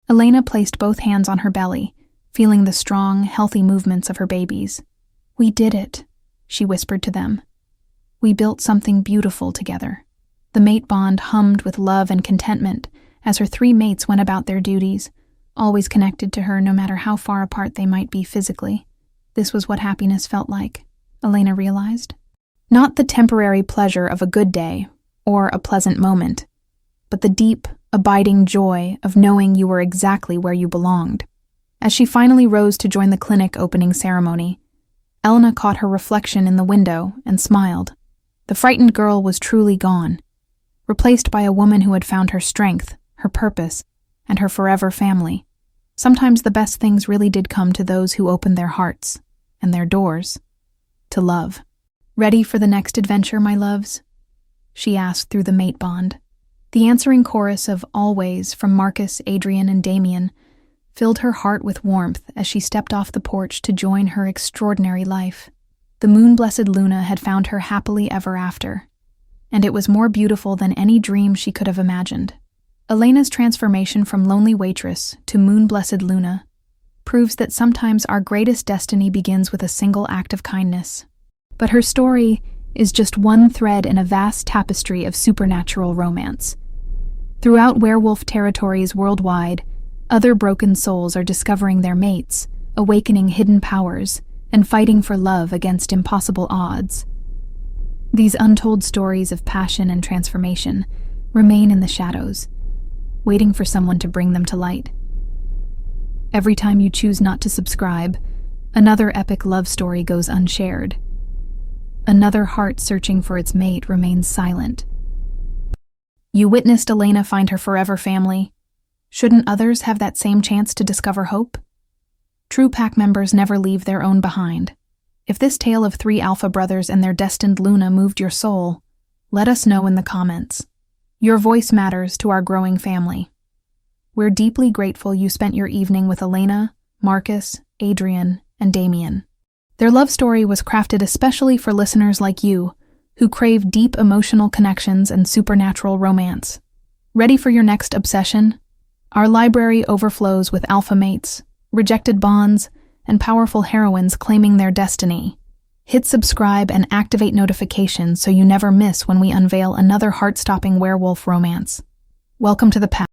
Elena placed both hands on her belly, feeling the strong, healthy movements of her babies. "We did it," she whispered to them. "We built something beautiful together." The mate bond hummed with love and contentment as her 3 mates went about their duties, always connected to her no matter how far apart they might be physically. This was what happiness felt like, Elena realized. Not the temporary pleasure of a good day or a pleasant moment, but the deep, abiding joy of knowing you were exactly where you belonged. As she finally rose to join the clinic opening ceremony, Elena caught her reflection in the window and smiled. The frightened girl was truly gone, replaced by a woman who had found her strength, her purpose, and her forever family. Sometimes the best things really did come to those who opened their hearts and their doors to love. "Ready for the next adventure, my loves?" she asked through the mate bond. The answering chorus of "always" from Marcus, Adrian, and Damien filled her heart with warmth as she stepped off the porch to join her extraordinary life. The moon-blessed Luna had found her happily ever after, and it was more beautiful than any dream she could have imagined. Elena's transformation from lonely waitress to moon-blessed Luna proves that sometimes our greatest destiny begins with a single act of kindness. But her story is just one thread in a vast tapestry of supernatural romance. Throughout werewolf territories worldwide, other broken souls are discovering their mates, awakening hidden powers, and fighting for love against impossible odds. These untold stories of passion and transformation remain in the shadows, waiting for someone to bring them to light. Every time you choose not to subscribe, another epic love story goes unshared. Another heart searching for its mate remains silent. You witnessed Elena find her forever family. Shouldn't others have that same chance to discover hope? True pack members never leave their own behind. If this tale of 3 alpha brothers and their destined Luna moved your soul, let us know in the comments. Your voice matters to our growing family. We're deeply grateful you spent your evening with Elena, Marcus, Adrian, and Damien. Their love story was crafted especially for listeners like you, who crave deep emotional connections and supernatural romance. Ready for your next obsession? Our library overflows with alpha mates, rejected bonds, and powerful heroines claiming their destiny. Hit subscribe and activate notifications so you never miss when we unveil another heart-stopping werewolf romance. Welcome to the pack.